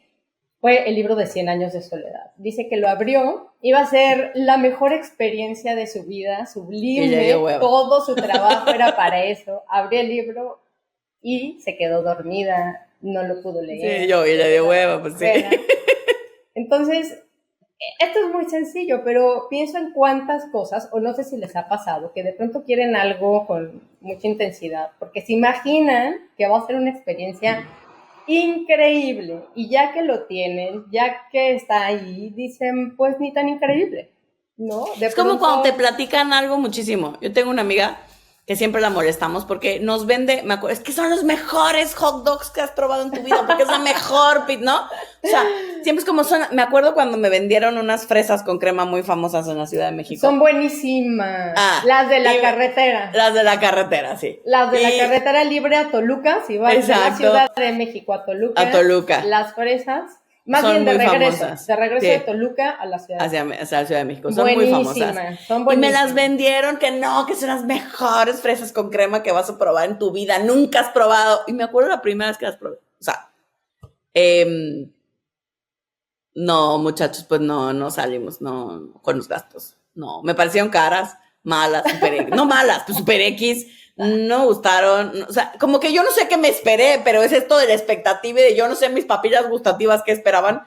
fue el libro de 100 años de soledad. Dice que lo abrió, iba a ser la mejor experiencia de su vida, sublime, todo su trabajo era para eso. Abrió el libro y se quedó dormida, no lo pudo leer. Sí, y le dio hueva, pues sí. Entonces, esto es muy sencillo, pero pienso en cuántas cosas, o no sé si les ha pasado, que de pronto quieren algo con mucha intensidad, porque se imaginan que va a ser una experiencia increíble, y ya que lo tienen, ya que está ahí, dicen, pues ni tan increíble, ¿no? Es como cuando te platican algo muchísimo. Yo tengo una amiga que siempre la molestamos porque nos vende, es que son los mejores hot dogs que has probado en tu vida, porque es la mejor, ¿no? O sea, Siempre es como son, me acuerdo cuando me vendieron unas fresas con crema muy famosas en la Ciudad de México. Son buenísimas. Las de la carretera. Las de la carretera, sí. Las de la carretera libre a Toluca, si vas de la Ciudad de México a Toluca. A Toluca. Las fresas. Más bien de regreso. Famosas. De regreso de Toluca a la Ciudad. Hacia la Ciudad de México. Son muy famosas. Son buenísimas. Y me las vendieron que son las mejores fresas con crema que vas a probar en tu vida. Nunca has probado. Y me acuerdo la primera vez que las probé. O sea, no, muchachos, pues no salimos, no, con los gastos. No, me parecieron caras, malas, super X. No malas, pues super X. No me gustaron, o sea, como que yo no sé qué me esperé, pero es esto de la expectativa y de yo no sé mis papilas gustativas qué esperaban,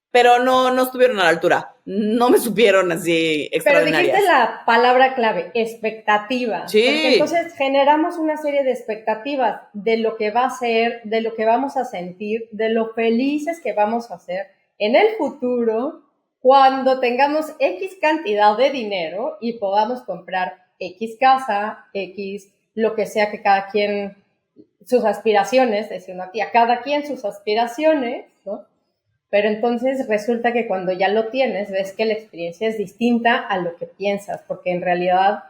pero no estuvieron a la altura, no me supieron así extraordinarias. Pero dijiste la palabra clave, expectativa. Sí. Porque entonces generamos una serie de expectativas de lo que va a ser, de lo que vamos a sentir, de lo felices que vamos a ser en el futuro cuando tengamos X cantidad de dinero y podamos comprar X casa, X lo que sea que cada quien, sus aspiraciones, decía una tía, cada quien sus aspiraciones, ¿no? Pero entonces resulta que cuando ya lo tienes, ves que la experiencia es distinta a lo que piensas, porque en realidad,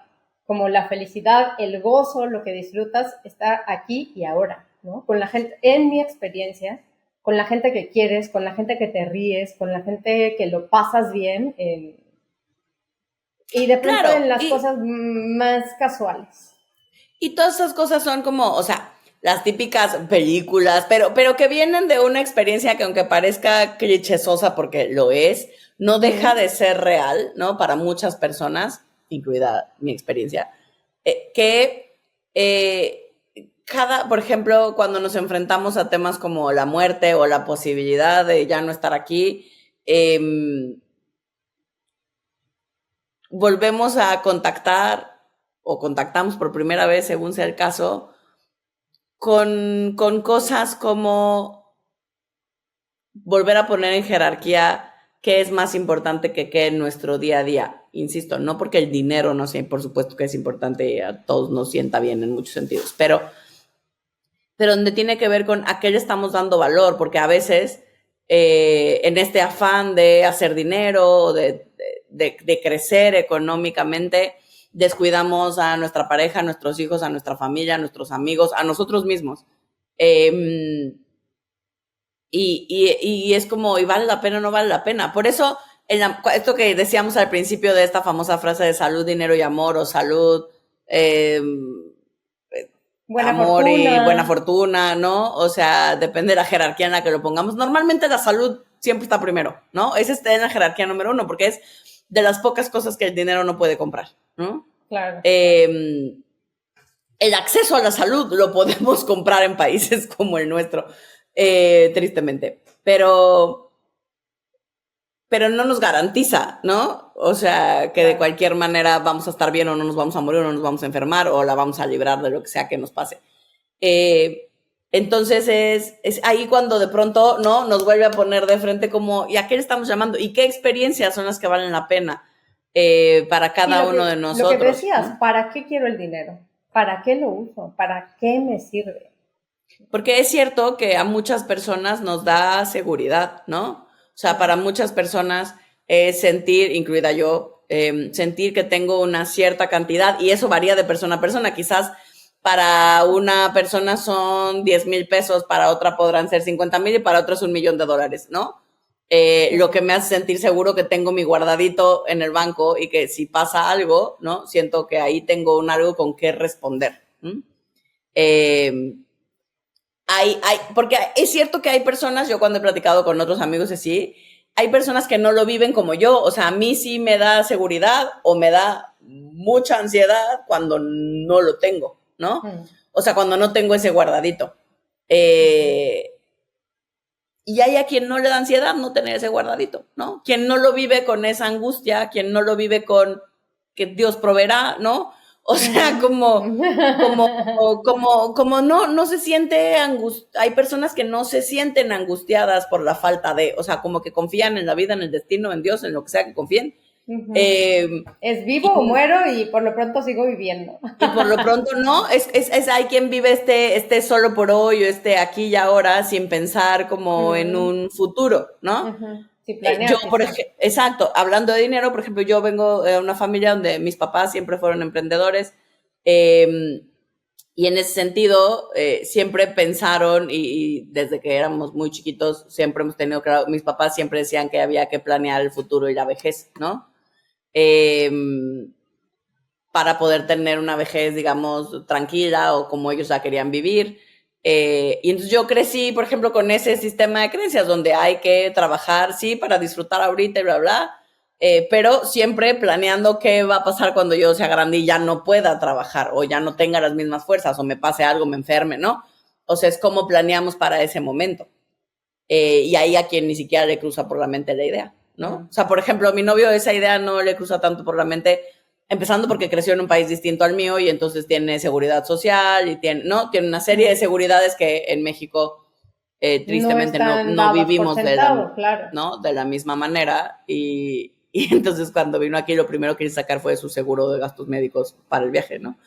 como la felicidad, el gozo, lo que disfrutas, está aquí y ahora, ¿no? Con la gente, en mi experiencia, con la gente que quieres, con la gente que te ríes, con la gente que lo pasas bien, y de pronto en las cosas más casuales. Y todas esas cosas son como, o sea, las típicas películas, pero que vienen de una experiencia que aunque parezca clichésosa porque lo es, no deja de ser real, ¿no? Para muchas personas, incluida mi experiencia, por ejemplo, cuando nos enfrentamos a temas como la muerte o la posibilidad de ya no estar aquí, volvemos a contactar o contactamos por primera vez, según sea el caso, con cosas como volver a poner en jerarquía qué es más importante que qué en nuestro día a día. Insisto, no porque el dinero no sea, por supuesto que es importante y a todos nos sienta bien en muchos sentidos, pero donde tiene que ver con a qué le estamos dando valor, porque a veces en este afán de hacer dinero, de crecer económicamente, descuidamos a nuestra pareja, a nuestros hijos, a nuestra familia, a nuestros amigos, a nosotros mismos. Y es como, ¿y vale la pena o no vale la pena? Por eso, esto que decíamos al principio de esta famosa frase de salud, dinero y amor, o salud, amor y buena fortuna, ¿no? O sea, depende de la jerarquía en la que lo pongamos. Normalmente la salud siempre está primero, ¿no? Ese está en la jerarquía número 1, porque es de las pocas cosas que el dinero no puede comprar, ¿no? Claro. El acceso a la salud lo podemos comprar en países como el nuestro, tristemente, pero no nos garantiza, ¿no? O sea, que de cualquier manera vamos a estar bien o no nos vamos a morir o no nos vamos a enfermar o la vamos a librar de lo que sea que nos pase. Entonces es ahí cuando de pronto, ¿no? Nos vuelve a poner de frente como, ¿y a qué le estamos llamando? ¿Y qué experiencias son las que valen la pena para cada uno de nosotros? Lo que decías, ¿no? ¿Para qué quiero el dinero? ¿Para qué lo uso? ¿Para qué me sirve? Porque es cierto que a muchas personas nos da seguridad, ¿no? O sea, para muchas personas es sentir, incluida yo, sentir que tengo una cierta cantidad, y eso varía de persona a persona. Quizás para una persona son 10,000 pesos, para otra podrán ser 50,000 y para otra es $1,000,000, ¿no? Lo que me hace sentir seguro que tengo mi guardadito en el banco y que si pasa algo, ¿no? Siento que ahí tengo algo con qué responder. Porque es cierto que hay personas, yo cuando he platicado con otros amigos así, hay personas que no lo viven como yo. O sea, a mí sí me da seguridad o me da mucha ansiedad cuando no lo tengo, ¿no? O sea, cuando no tengo ese guardadito. Y hay a quien no le da ansiedad no tener ese guardadito, ¿no? Quien no lo vive con esa angustia, quien no lo vive con que Dios proveerá, ¿no? O sea, como no se siente hay personas que no se sienten angustiadas por la falta de, o sea, como que confían en la vida, en el destino, en Dios, en lo que sea que confíen, Es vivo o muero y por lo pronto sigo viviendo. Y por lo pronto no, hay quien vive este solo por hoy o aquí y ahora sin pensar como en un futuro, ¿no? Sí, planear. Yo, exacto, hablando de dinero, por ejemplo, yo vengo de una familia donde mis papás siempre fueron emprendedores y en ese sentido siempre pensaron y desde que éramos muy chiquitos siempre hemos tenido claro, mis papás siempre decían que había que planear el futuro y la vejez, ¿no? Para poder tener una vejez, digamos, tranquila o como ellos la querían vivir. Y entonces yo crecí, por ejemplo, con ese sistema de creencias donde hay que trabajar, sí, para disfrutar ahorita y bla, bla, pero siempre planeando qué va a pasar cuando yo sea grande y ya no pueda trabajar o ya no tenga las mismas fuerzas o me pase algo, me enferme, ¿no? O sea, es como planeamos para ese momento. Y ahí a quien ni siquiera le cruza por la mente la idea, ¿no? O sea, por ejemplo, a mi novio esa idea no le cruza tanto por la mente, empezando porque creció en un país distinto al mío y entonces tiene seguridad social y tiene una serie de seguridades que en México tristemente no vivimos claro. ¿no? De la misma manera y entonces cuando vino aquí lo primero que quise sacar fue su seguro de gastos médicos para el viaje, ¿no?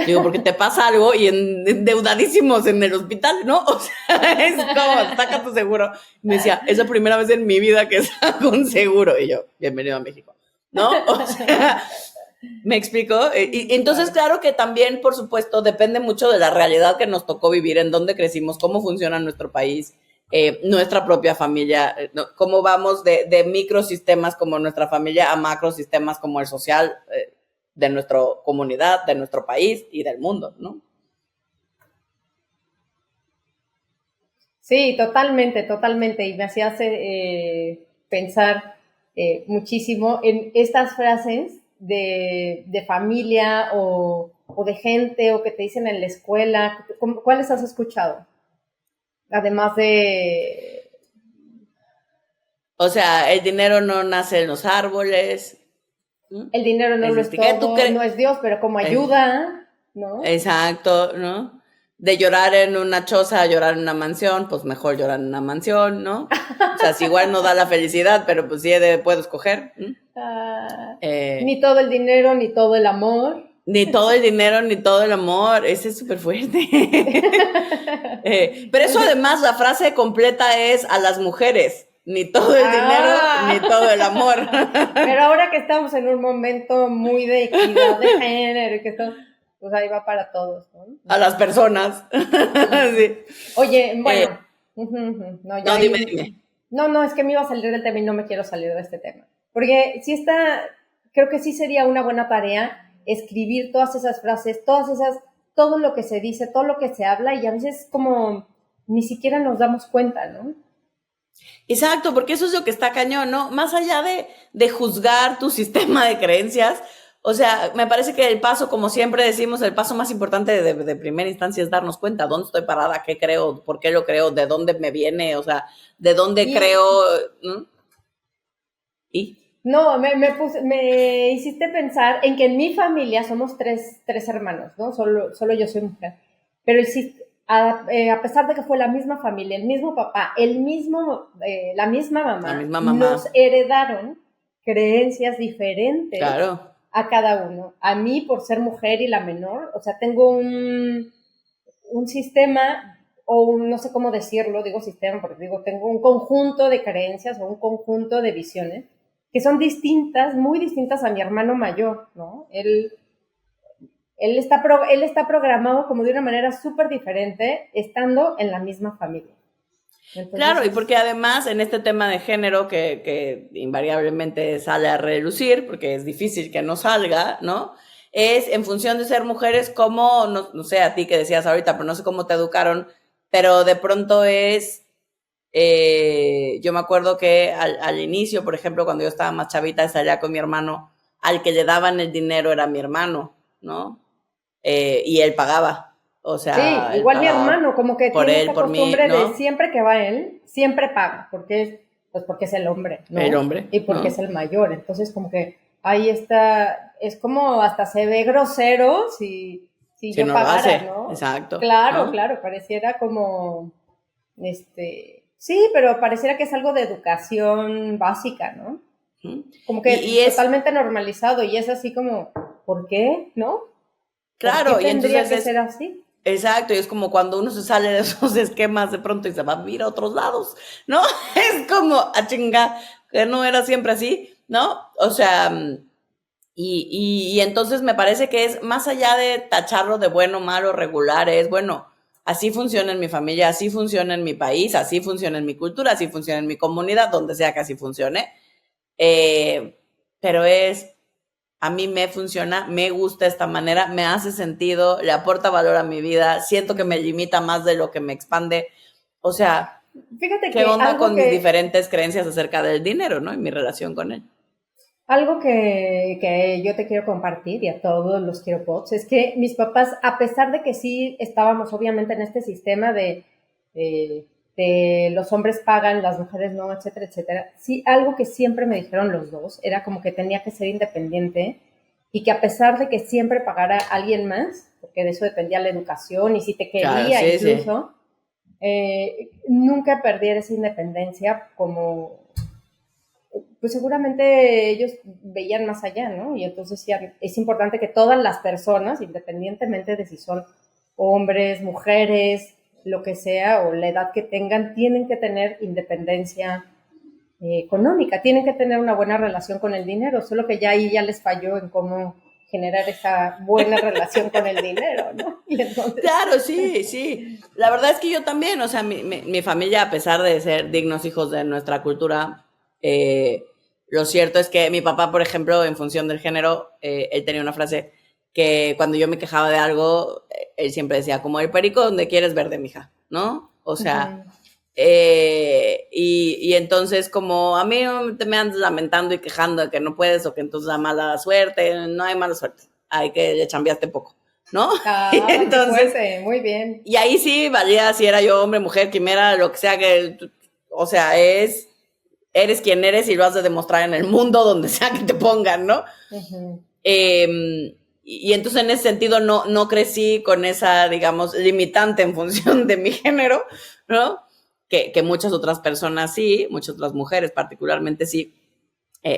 Digo, porque te pasa algo y endeudadísimos en el hospital, ¿no? O sea, es como, saca tu seguro. Me decía, es la primera vez en mi vida que saco un seguro. Y yo, bienvenido a México, ¿no? O sea, ¿me explico? Y entonces, claro que también, por supuesto, depende mucho de la realidad que nos tocó vivir, en dónde crecimos, cómo funciona nuestro país, nuestra propia familia, cómo vamos de microsistemas como nuestra familia a macrosistemas como el social, de nuestra comunidad, de nuestro país y del mundo, ¿no? Sí, totalmente, totalmente. Y me hacías pensar muchísimo en estas frases de familia o de gente o que te dicen en la escuela. ¿Cuáles has escuchado? Además de... O sea, el dinero no nace en los árboles. El dinero no lo es todo, no es Dios, pero como ayuda, ¿no? Exacto, ¿no? De llorar en una choza a llorar en una mansión, pues mejor llorar en una mansión, ¿no? O sea, si igual no da la felicidad, pero pues sí puedo escoger. Ni todo el dinero, ni todo el amor. Ni todo el dinero, ni todo el amor. Ese es súper fuerte. Pero eso además, la frase completa es a las mujeres. Ni todo el dinero, ni todo el amor. Pero ahora que estamos en un momento muy de equidad de género, que esto, pues ahí va para todos, ¿no? A las personas. Sí. Oye, bueno. No, dime. No, es que me iba a salir del tema y no me quiero salir de este tema. Porque creo que sí sería una buena tarea escribir todas esas frases, todo lo que se dice, todo lo que se habla y a veces como ni siquiera nos damos cuenta, ¿no? Exacto, porque eso es lo que está cañón, ¿no? Más allá de juzgar tu sistema de creencias, o sea, me parece que el paso, como siempre decimos, el paso más importante de primera instancia es darnos cuenta dónde estoy parada, qué creo, por qué lo creo, de dónde me viene, o sea, de dónde creo, ¿no? No, me hiciste pensar en que en mi familia somos tres hermanos, ¿no? Solo yo soy mujer. Pero a pesar de que fue la misma familia, el mismo papá, la misma mamá, nos heredaron creencias diferentes a cada uno. A mí, por ser mujer y la menor, o sea, tengo un sistema, o no sé cómo decirlo, digo sistema, porque tengo un conjunto de creencias o un conjunto de visiones que son muy distintas a mi hermano mayor, ¿no? Él está programado como de una manera súper diferente estando en la misma familia. Entonces, claro, y porque además en este tema de género que invariablemente sale a relucir, porque es difícil que no salga, ¿no? Es en función de ser mujeres como, no sé a ti que decías ahorita, pero no sé cómo te educaron, pero de pronto yo me acuerdo que al inicio, por ejemplo, cuando yo estaba más chavita, salía con mi hermano, al que le daban el dinero era mi hermano, ¿no? Y él pagaba. O sea, sí, igual mi hermano, como que por tiene él, esta costumbre de siempre que va él, siempre paga, porque es el hombre, ¿no? El hombre. Y porque es el mayor. Entonces, como que ahí está, es como hasta se ve grosero si yo no pagara, ¿no? Exacto. Claro, pareciera como, sí, pero pareciera que es algo de educación básica, ¿no? Como que Y es totalmente normalizado y es así como, ¿por qué? ¿No? ¿Por qué claro, y tendría entonces que ser así? exacto, y es como cuando uno se sale de esos esquemas de pronto y se va a vivir a otros lados, ¿no? Es como, a chinga, que no era siempre así, ¿no? O sea, y entonces me parece que es más allá de tacharlo de bueno, malo, regular, es bueno, así funciona en mi familia, así funciona en mi país, así funciona en mi cultura, así funciona en mi comunidad, donde sea que así funcione. Eh, pero a mí me funciona, me gusta esta manera, me hace sentido, le aporta valor a mi vida, siento que me limita más de lo que me expande. O sea, Fíjate ¿qué que onda con mis diferentes creencias acerca del dinero, no? Y mi relación con él. algo que yo te quiero compartir y a todos los quiero pods es que mis papás, a pesar de que sí estábamos obviamente en este sistema de los hombres pagan, las mujeres no, etcétera, etcétera, sí algo que siempre me dijeron los dos era como que tenía que ser independiente y que a pesar de que siempre pagara alguien más, porque de eso dependía la educación y si te Claro, quería sí, sí. incluso, nunca perdiera esa independencia como pues seguramente ellos veían más allá, ¿no? Y entonces sí, es importante que todas las personas, independientemente de si son hombres, mujeres, lo que sea, o la edad que tengan, tienen que tener independencia económica, tienen que tener una buena relación con el dinero, solo que ya ahí ya les falló en cómo generar esa buena relación con el dinero, ¿no? Y entonces, Claro, sí, sí. La verdad es que yo también, o sea, mi familia, a pesar de ser dignos hijos de nuestra cultura, lo cierto es que mi papá, por ejemplo, en función del género, él tenía una frase que cuando yo me quejaba de algo, él siempre decía, como el perico donde quieres verde, mija, ¿no? O sea, uh-huh, y entonces como a mí no te me andas lamentando y quejando de que no puedes o que entonces da mala suerte, no hay mala suerte, hay que le chambeaste poco, ¿no? Y ah, qué entonces, fuerte, muy bien. y ahí sí valía si era yo hombre, mujer, quimera, lo que sea que, o sea, eres quien eres y lo has de demostrar en el mundo donde sea que te pongan, ¿no? Uh-huh. Y entonces en ese sentido no crecí con esa, digamos, limitante en función de mi género, ¿no? Que muchas otras personas sí, muchas otras mujeres particularmente sí.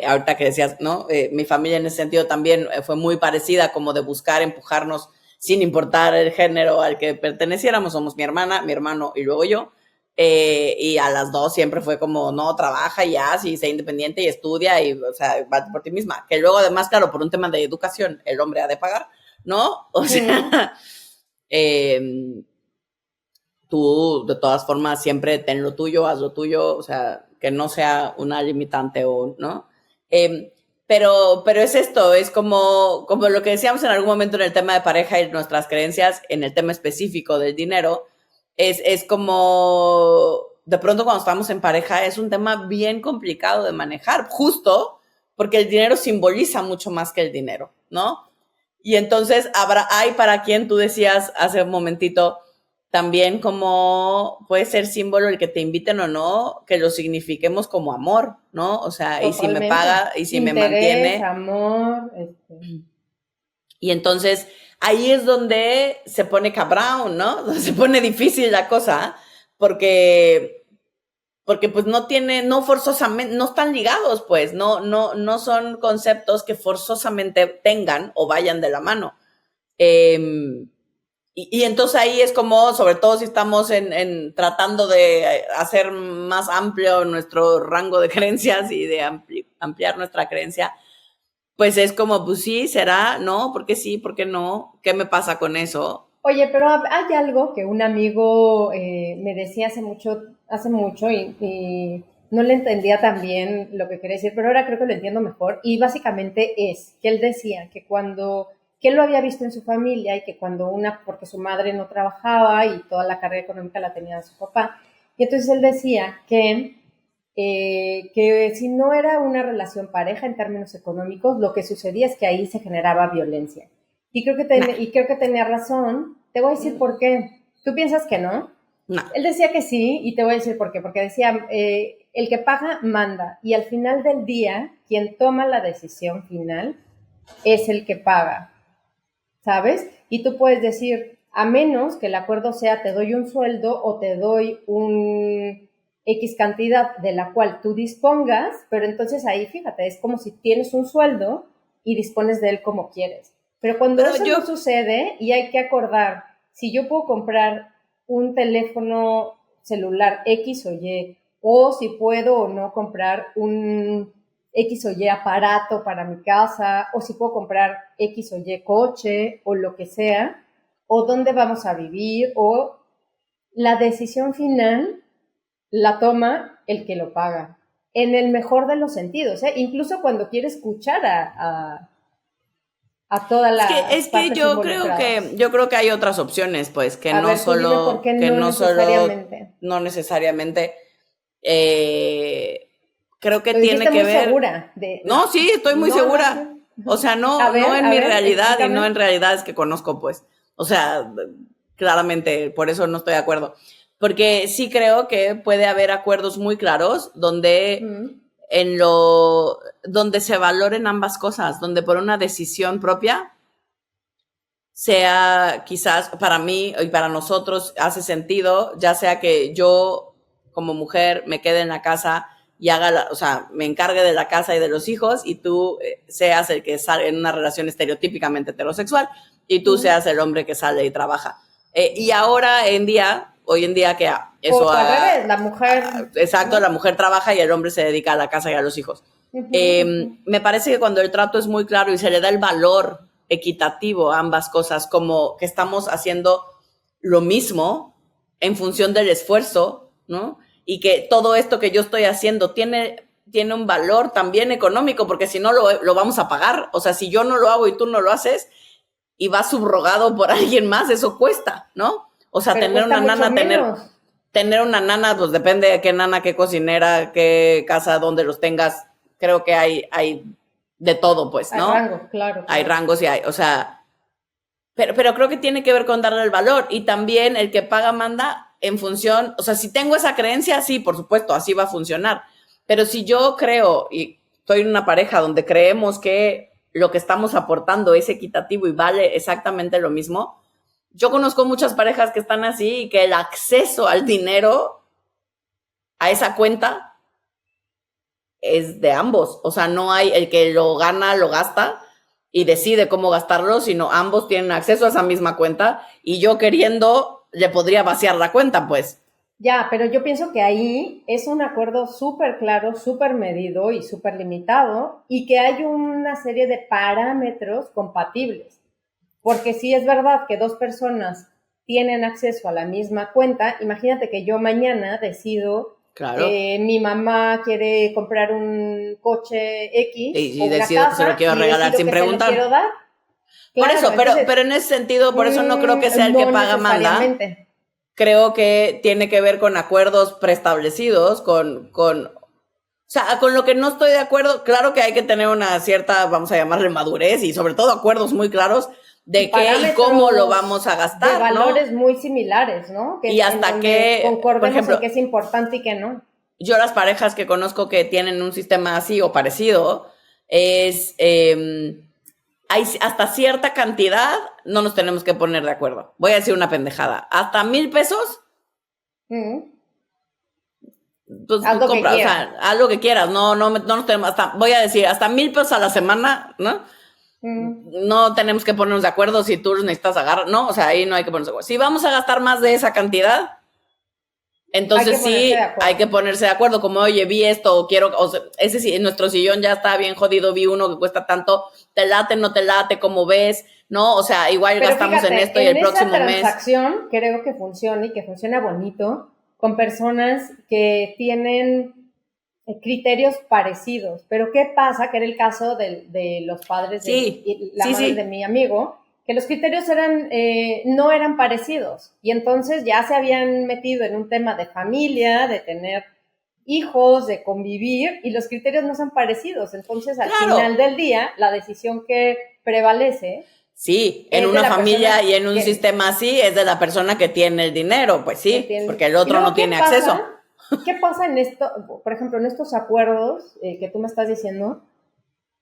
Ahorita que decías, ¿no? Mi familia en ese sentido también fue muy parecida, como de buscar empujarnos sin importar el género al que perteneciéramos. Somos mi hermana, mi hermano y luego yo. Y a las dos siempre fue como, no, trabaja y haz y sé independiente y estudia y, o sea, va por ti misma. Que luego además, claro, por un tema de educación, el hombre ha de pagar, ¿no? O Uh-huh. sea, eh, tú de todas formas siempre ten lo tuyo, haz lo tuyo, o sea, que no sea una limitante o, ¿no? Pero es esto, es como lo que decíamos en algún momento en el tema de pareja y nuestras creencias, en el tema específico del dinero, es como, de pronto cuando estamos en pareja es un tema bien complicado de manejar, justo porque el dinero simboliza mucho más que el dinero, ¿no? Y entonces hay para quien tú decías hace un momentito, también como puede ser símbolo el que te inviten o no, que lo signifiquemos como amor, ¿no? O sea, y si me Totalmente. paga y si me Interés, mantiene. amor, Y entonces ahí es donde se pone cabrón, ¿no? Donde se pone difícil la cosa, porque, porque pues no forzosamente, no están ligados, pues, no son conceptos que forzosamente tengan o vayan de la mano. Eh, y entonces ahí es como, sobre todo si estamos tratando de hacer más amplio nuestro rango de creencias y de ampliar nuestra creencia, pues es como, pues sí, será, ¿no? ¿Por qué sí? ¿Por qué no? ¿Qué me pasa con eso? Oye, pero hay algo que un amigo me decía hace mucho y no le entendía tan bien lo que quería decir, pero ahora creo que lo entiendo mejor. Y básicamente es que él decía que él lo había visto en su familia y que porque su madre no trabajaba y toda la carga económica la tenía su papá. Y entonces él decía que si no era una relación pareja en términos económicos, lo que sucedía es que ahí se generaba violencia. Nah, Y creo que tenía razón. Te voy a decir por qué. ¿Tú piensas que no? nah. Él decía que sí, y te voy a decir por qué. Porque decía, el que paga manda, y al final del día, quien toma la decisión final es el que paga, ¿sabes? Y tú puedes decir, a menos que el acuerdo sea, te doy un sueldo o te doy X cantidad de la cual tú dispongas, pero entonces ahí, fíjate, es como si tienes un sueldo y dispones de él como quieres. Pero cuando eso no sucede y hay que acordar, si yo puedo comprar un teléfono celular X o Y, o si puedo o no comprar un X o Y aparato para mi casa, o si puedo comprar X o Y coche, o lo que sea, o dónde vamos a vivir, o la decisión final la toma el que lo paga, en el mejor de los sentidos, ¿eh? Incluso cuando quiere escuchar a todas las es que yo creo que hay otras opciones, pues, que a no ver, solo, por qué que no no necesariamente. solo, no necesariamente, creo que Lo tiene que muy ver. segura No, sí, estoy muy segura. O sea, no, no en mi realidad explícame. Y no en realidades que conozco, pues. O sea, claramente, por eso no estoy de acuerdo. Porque sí creo que puede haber acuerdos muy claros donde donde se valoren ambas cosas, donde por una decisión propia sea quizás para mí y para nosotros hace sentido, ya sea que yo como mujer me quede en la casa y o sea, me encargue de la casa y de los hijos y tú seas el que sale en una relación estereotípicamente heterosexual y tú seas el hombre que sale y trabaja. Y ahora hoy en día que eso... O al revés, la mujer... exacto, ¿no? La mujer trabaja y el hombre se dedica a la casa y a los hijos. Me parece que cuando el trato es muy claro y se le da el valor equitativo a ambas cosas, como que estamos haciendo lo mismo en función del esfuerzo, ¿no? Y que todo esto que yo estoy haciendo tiene un valor también económico, porque si no lo vamos a pagar. O sea, si yo no lo hago y tú no lo haces y va subrogado por alguien más, eso cuesta, ¿no? O sea, pero tener una nana, tener una nana, pues depende de qué nana, qué cocinera, qué casa, dónde los tengas. Creo que hay de todo, pues, ¿no? Hay rangos, claro. Hay rangos y o sea, pero creo que tiene que ver con darle el valor y también el que paga manda en función, o sea, si tengo esa creencia, sí, por supuesto, así va a funcionar. Pero si yo creo y estoy en una pareja donde creemos que lo que estamos aportando es equitativo y vale exactamente lo mismo, yo conozco muchas parejas que están así y que el acceso al dinero, a esa cuenta, es de ambos. O sea, no hay el que lo gana, lo gasta y decide cómo gastarlo, sino ambos tienen acceso a esa misma cuenta y yo queriendo le podría vaciar la cuenta, pues. Ya, pero yo pienso que ahí es un acuerdo súper claro, súper medido y súper limitado y que hay una serie de parámetros compatibles. Porque si es verdad que dos personas tienen acceso a la misma cuenta, imagínate que yo mañana decido, claro. Mi mamá quiere comprar un coche X y o una decido casa, que se lo quiero regalar sin preguntar. Se lo quiero dar. Claro, por eso, entonces, pero en ese sentido, por eso no creo que sea el que paga manda. Creo que tiene que ver con acuerdos preestablecidos, o sea, con lo que no estoy de acuerdo. Claro que hay que tener una cierta, vamos a llamarle madurez y sobre todo acuerdos muy claros de qué y cómo lo vamos a gastar, de valores, ¿no? Muy similares, ¿no? Que y hasta que, concordemos, por ejemplo, en qué es importante y qué no. Yo las parejas que conozco que tienen un sistema así o parecido, es... hay hasta cierta cantidad, no nos tenemos que poner de acuerdo. Voy a decir una pendejada. Hasta 1,000 pesos, pues compra, o sea, haz lo que quieras. No nos tenemos, voy a decir, hasta 1,000 pesos a la semana, ¿no? No tenemos que ponernos de acuerdo si tú los necesitas agarrar, ¿no? O sea, ahí no hay que ponernos de acuerdo. Si vamos a gastar más de esa cantidad, entonces sí, hay que ponerse de acuerdo, como, oye, vi esto, o quiero, o sea, nuestro sillón ya está bien jodido, vi uno que cuesta tanto, te late, no te late, ¿cómo ves? ¿No? O sea, igual pero gastamos fíjate, en esto y el próximo mes. En esa transacción creo que funciona y que funciona bonito con personas que tienen criterios parecidos. Pero ¿qué pasa? Que era el caso de los padres de la madre de mi amigo, que los criterios no eran parecidos y entonces ya se habían metido en un tema de familia, de tener hijos, de convivir y los criterios no son parecidos. Entonces al final del día la decisión que prevalece en una familia y en un sistema así es de la persona que tiene el dinero, pues sí, porque el otro no tiene acceso. ¿Qué pasa en esto, por ejemplo, en estos acuerdos que tú me estás diciendo?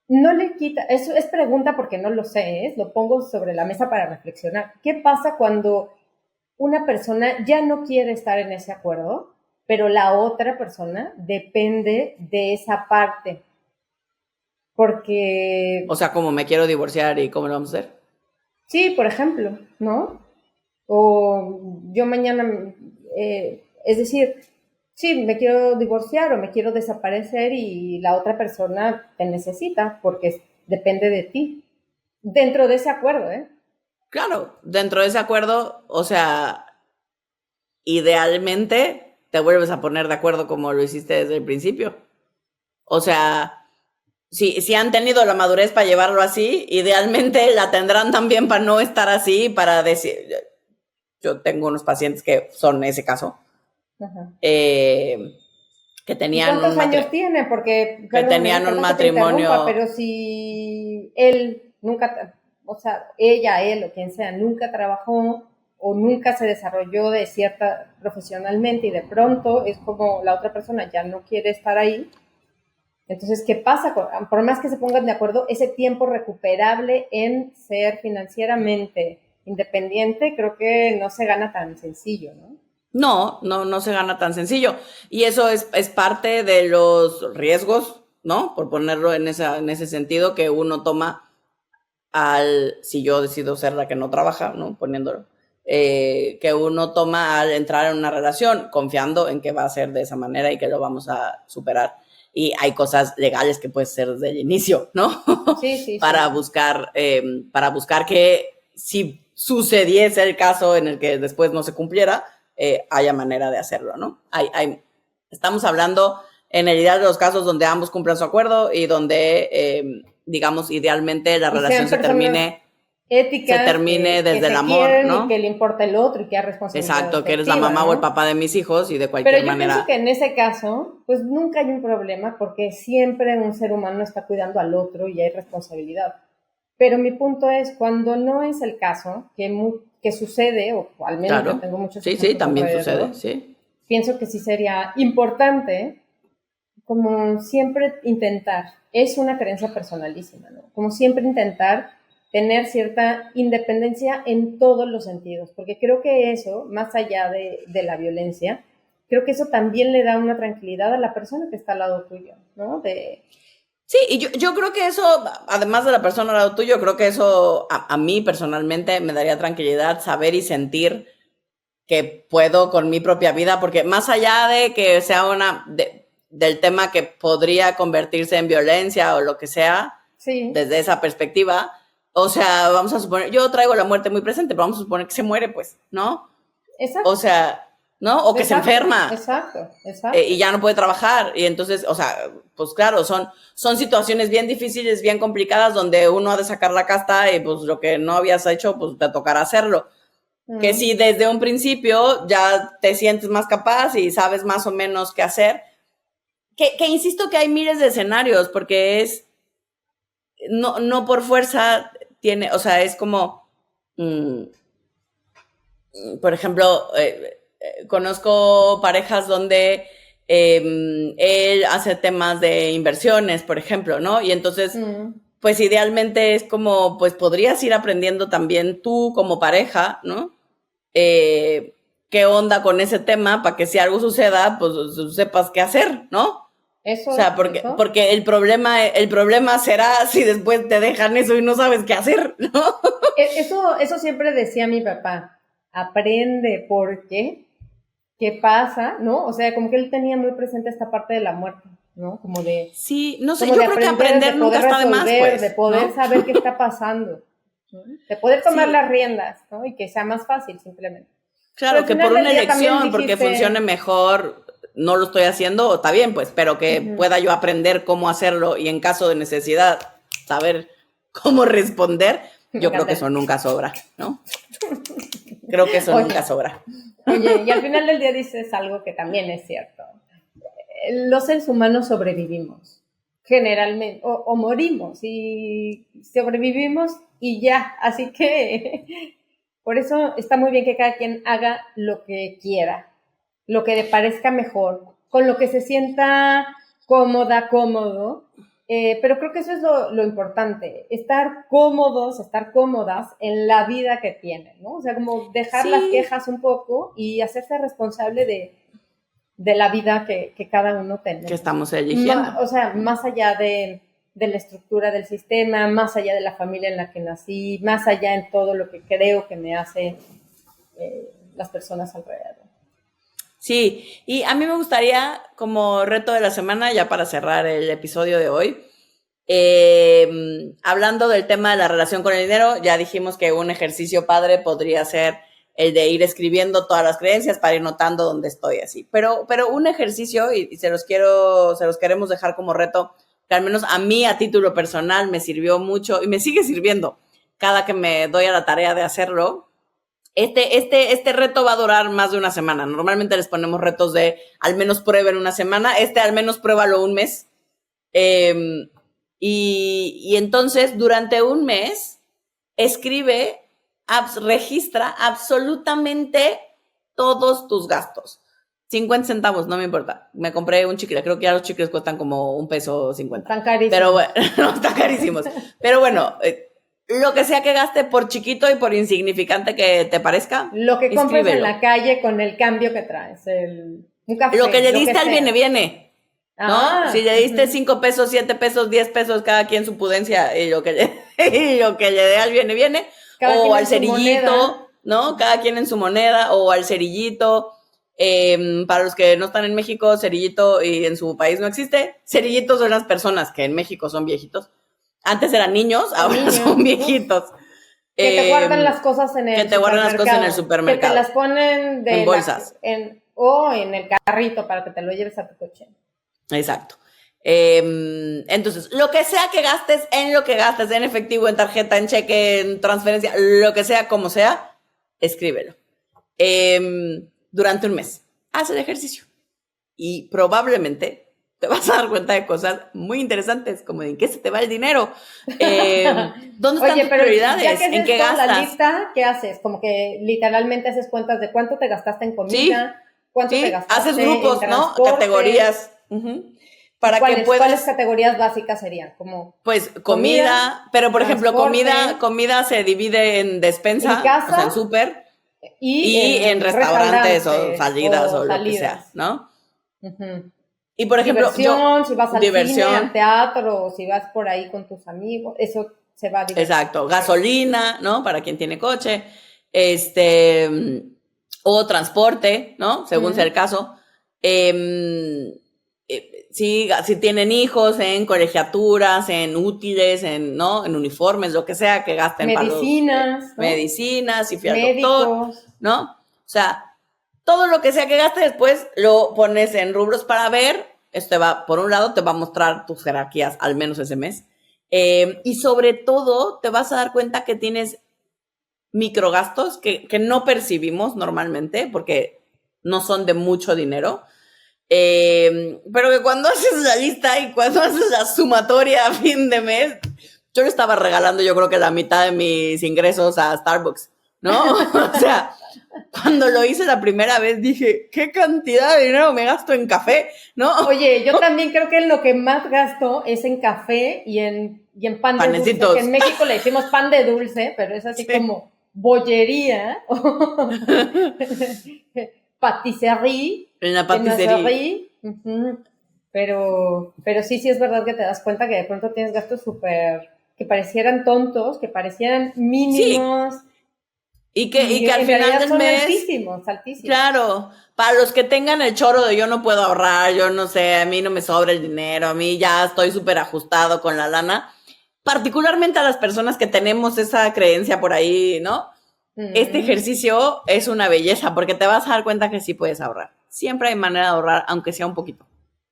No le quita, eso es pregunta porque no lo sé, lo pongo sobre la mesa para reflexionar. ¿Qué pasa cuando una persona ya no quiere estar en ese acuerdo pero la otra persona depende de esa parte. Porque... O sea, como me quiero divorciar y cómo lo vamos a hacer. Sí, por ejemplo, ¿no? O yo mañana, es decir, sí, me quiero divorciar o me quiero desaparecer y la otra persona te necesita porque depende de ti. Dentro de ese acuerdo, ¿eh? Claro, dentro de ese acuerdo, o sea, idealmente te vuelves a poner de acuerdo como lo hiciste desde el principio. O sea, si han tenido la madurez para llevarlo así, idealmente la tendrán también para no estar así, para decir, yo tengo unos pacientes que son ese caso, que ¿Y tenían cuántos años tiene? Porque, perdón, perdón que te interrumpa, pero si él nunca, o sea, ella, él o quien sea, nunca trabajó o nunca se desarrolló de cierta profesionalmente y de pronto es como la otra persona ya no quiere estar ahí. Entonces, ¿qué pasa? Por más que se pongan de acuerdo, ese tiempo recuperable en ser financieramente independiente, creo que no se gana tan sencillo, ¿no? No se gana tan sencillo. Y eso es parte de los riesgos, ¿no? Por ponerlo en ese sentido que uno toma si yo decido ser la que no trabaja, ¿no? Poniéndolo, que uno toma al entrar en una relación, confiando en que va a ser de esa manera y que lo vamos a superar. Y hay cosas legales que puedes hacer desde el inicio, ¿no? Sí. para buscar que si sucediese el caso en el que después no se cumpliera, haya manera de hacerlo, ¿no? Estamos hablando en el ideal de los casos donde ambos cumplan su acuerdo y donde, digamos, idealmente la relación se termine éticas, desde el amor, quieren, ¿no? y que le importa el otro y que hay responsabilidad. Exacto, que eres la mamá, ¿no? O el papá de mis hijos y de cualquier manera. Pero yo pienso que en ese caso, pues nunca hay un problema porque siempre un ser humano está cuidando al otro y hay responsabilidad. Pero mi punto es, cuando no es el caso, que sucede, o al menos claro. Yo tengo muchos ejemplos. Sí, también sucede, sí. Pienso que sí sería importante, como siempre intentar, es una creencia personalísima, ¿no? Como siempre intentar tener cierta independencia en todos los sentidos, porque creo que eso, más allá de la violencia, creo que eso también le da una tranquilidad a la persona que está al lado tuyo, ¿no? Sí, y yo creo que eso, además de la persona al lado tuyo, creo que eso a mí personalmente me daría tranquilidad saber y sentir que puedo con mi propia vida, porque más allá de que sea del tema que podría convertirse en violencia o lo que sea, sí. Desde esa perspectiva, o sea, vamos a suponer, yo traigo la muerte muy presente, pero vamos a suponer que se muere, pues, ¿no? Exacto. O sea, ¿no? O que se enferma. Exacto. Y ya no puede trabajar. Y entonces, o sea, pues claro, son situaciones bien difíciles, bien complicadas, donde uno ha de sacar la casta y pues lo que no habías hecho, pues te tocará hacerlo. Que si desde un principio ya te sientes más capaz y sabes más o menos qué hacer, que insisto que hay miles de escenarios, porque no por fuerza tiene, o sea, es como, por ejemplo, conozco parejas donde él hace temas de inversiones, por ejemplo, ¿no? Y entonces, pues idealmente es como, pues podrías ir aprendiendo también tú como pareja, ¿no? Qué onda con ese tema para que si algo suceda, pues sepas qué hacer, ¿no? Eso, o sea, porque el problema será si después te dejan eso y no sabes qué hacer, ¿no? Eso siempre decía mi papá, aprende porque, ¿qué pasa? ¿No? O sea, como que él tenía muy presente esta parte de la muerte, ¿no? Como de... Sí, no sé, yo creo que aprender nunca está de más, pues. De poder saber qué está pasando, ¿no? De poder tomar las riendas, ¿no? Y que sea más fácil, simplemente. Claro, que por una elección, porque funcione mejor, no lo estoy haciendo, está bien, pues, pero que pueda yo aprender cómo hacerlo y en caso de necesidad saber cómo responder, yo creo que eso nunca sobra, ¿no? Creo que eso nunca sobra. Oye, y al final del día dices algo que también es cierto. Los seres humanos sobrevivimos, generalmente, o morimos, y sobrevivimos y ya, así que por eso está muy bien que cada quien haga lo que quiera, lo que le parezca mejor, con lo que se sienta cómodo, pero creo que eso es lo importante, estar cómodos, estar cómodas en la vida que tienen, ¿no? O sea, como dejar las quejas un poco y hacerse responsable de la vida que cada uno tenemos. Que estamos eligiendo. O sea, más allá de la estructura del sistema, más allá de la familia en la que nací, más allá en todo lo que creo que me hace las personas alrededor. Sí, y a mí me gustaría, como reto de la semana, ya para cerrar el episodio de hoy, hablando del tema de la relación con el dinero, ya dijimos que un ejercicio padre podría ser el de ir escribiendo todas las creencias para ir notando dónde estoy, así. Pero un ejercicio, y se los queremos dejar como reto, que al menos a mí a título personal me sirvió mucho y me sigue sirviendo cada que me doy a la tarea de hacerlo. Este reto va a durar más de una semana. Normalmente les ponemos retos de al menos prueben una semana. Al menos pruébalo un mes. Y entonces, durante un mes, registra absolutamente todos tus gastos. 50 centavos, no me importa. Me compré un chicle, creo que ya los chicles cuestan como $1.50. Están carísimos. Pero bueno, no, están carísimos. Pero bueno, lo que sea que gaste, por chiquito y por insignificante que te parezca, lo que compres en la calle con el cambio que traes, un café. Lo que le diste al viene. ¿No? Si le diste 5 pesos, 7 pesos, 10 pesos, cada quien su pudencia, y lo que le dé al viene. Cada o al cerillito, ¿no? Cada quien en su moneda, o al cerillito. Para los que no están en México, cerillito y en su país no existe. Cerillitos son las personas que en México son viejitos. Antes eran niños, ahora son viejitos. Que te guardan las cosas en el supermercado. Que te guardan las cosas en el supermercado. Que te las ponen en bolsas. O en el carrito para que te lo lleves a tu coche. Exacto. Entonces, lo que sea que gastes, en efectivo, en tarjeta, en cheque, en transferencia, lo que sea, como sea, escríbelo. Durante un mes. Haz el ejercicio. Y probablemente te vas a dar cuenta de cosas muy interesantes, como en qué se te va el dinero, dónde están tus prioridades, ya que en qué gastas. La lista, ¿qué haces? Como que literalmente haces cuentas de cuánto te gastaste en comida, cuánto te gastaste haces grupos, en ¿no? Categorías. Para que puedas. ¿Cuáles categorías básicas serían? Como pues comida, pero por ejemplo, comida se divide en despensa, en casa, o sea, en súper, y en restaurantes o salidas o lo que sea, ¿no? Uh-huh. Y por ejemplo, diversión, si vas al cine, al teatro, o si vas por ahí con tus amigos, eso se va a divertir. Exacto, gasolina, ¿no? Para quien tiene coche, o transporte, ¿no? Según sea el caso. Si tienen hijos, en colegiaturas, en útiles, en uniformes, lo que sea que gasten medicinas, para medicinas, si fui al doctor, ¿no? O sea, todo lo que sea que gastes, después lo pones en rubros para ver. Esto por un lado, te va a mostrar tus jerarquías, al menos ese mes. Y sobre todo, te vas a dar cuenta que tienes microgastos que no percibimos normalmente, porque no son de mucho dinero. Pero que cuando haces la lista y cuando haces la sumatoria a fin de mes, yo le estaba regalando, yo creo que la mitad de mis ingresos a Starbucks, ¿no? O sea, cuando lo hice la primera vez dije, ¿qué cantidad de dinero me gasto en café? ¿No? Oye, yo también creo que lo que más gasto es en café y en pan de dulce, que en México le decimos pan de dulce, pero es así como bollería. Patisserie. En la patisserie. Uh-huh. Pero sí es verdad que te das cuenta que de pronto tienes gastos que parecieran tontos, que parecieran mínimos. Sí. Y que al final del mes. Altísimos. Claro. Para los que tengan el choro de yo no puedo ahorrar, yo no sé, a mí no me sobra el dinero, a mí ya estoy súper ajustado con la lana. Particularmente a las personas que tenemos esa creencia por ahí, ¿no? Este ejercicio es una belleza porque te vas a dar cuenta que sí puedes ahorrar. Siempre hay manera de ahorrar, aunque sea un poquito.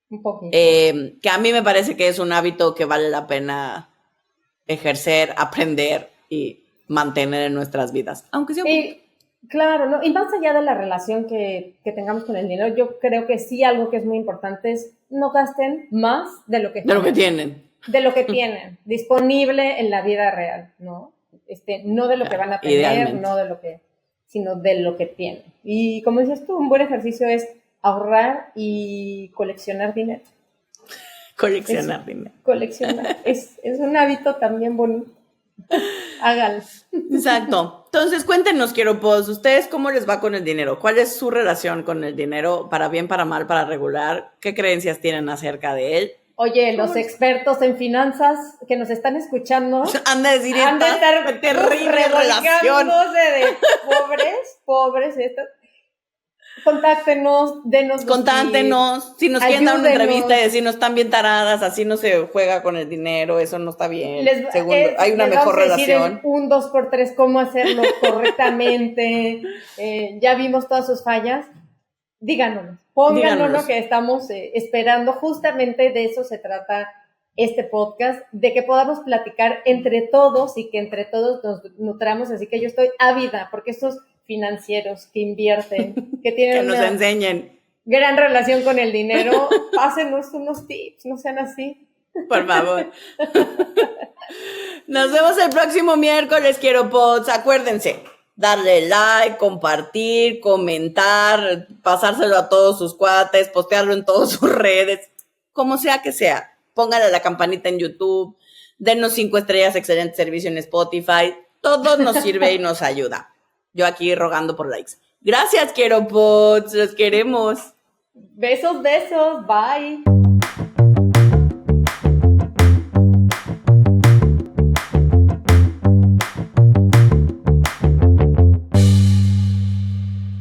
Un poquito. Que a mí me parece que es un hábito que vale la pena ejercer, aprender y mantener en nuestras vidas, aunque sea un poquito. Claro, ¿no? Y más allá de la relación que tengamos con el dinero, yo creo que sí algo que es muy importante es no gasten más de lo que tienen. De lo que tienen disponible en la vida real, ¿no? No de lo que van a tener, sino de lo que tienen. Y como dices tú, un buen ejercicio es ahorrar y coleccionar dinero. Coleccionar dinero. Coleccionar. Es un hábito también bonito. Hágalo. Exacto. Entonces, cuéntenos, quiero pues, ¿ustedes cómo les va con el dinero? ¿Cuál es su relación con el dinero? ¿Para bien, para mal, para regular? ¿Qué creencias tienen acerca de él? Oye, los expertos en finanzas que nos están escuchando Han de decir, han de estar terrible relación. de pobres estas. Contáctenos, denos Contáctenos, si nos quieren dar una ayúdenos. entrevista y decir no están bien taradas, así no se juega con el dinero, eso no está bien. Hay una mejor relación. Un 2x3 cómo hacerlo correctamente. Ya vimos todas sus fallas. Díganos, pónganos que estamos esperando. Justamente de eso se trata este podcast, de que podamos platicar entre todos y que entre todos nos nutramos. Así que yo estoy ávida porque estos financieros que invierten, que tienen que nos enseñen gran relación con el dinero, pásenos unos tips, no sean así. Por favor. Nos vemos el próximo miércoles, quiero pods. Acuérdense, darle like, compartir, comentar, pasárselo a todos sus cuates, postearlo en todas sus redes, como sea que sea. Póngale la campanita en YouTube, denos 5 estrellas, excelente servicio en Spotify. Todo nos sirve y nos ayuda. Yo aquí rogando por likes. Gracias, quiero pods, los queremos. Besos, bye.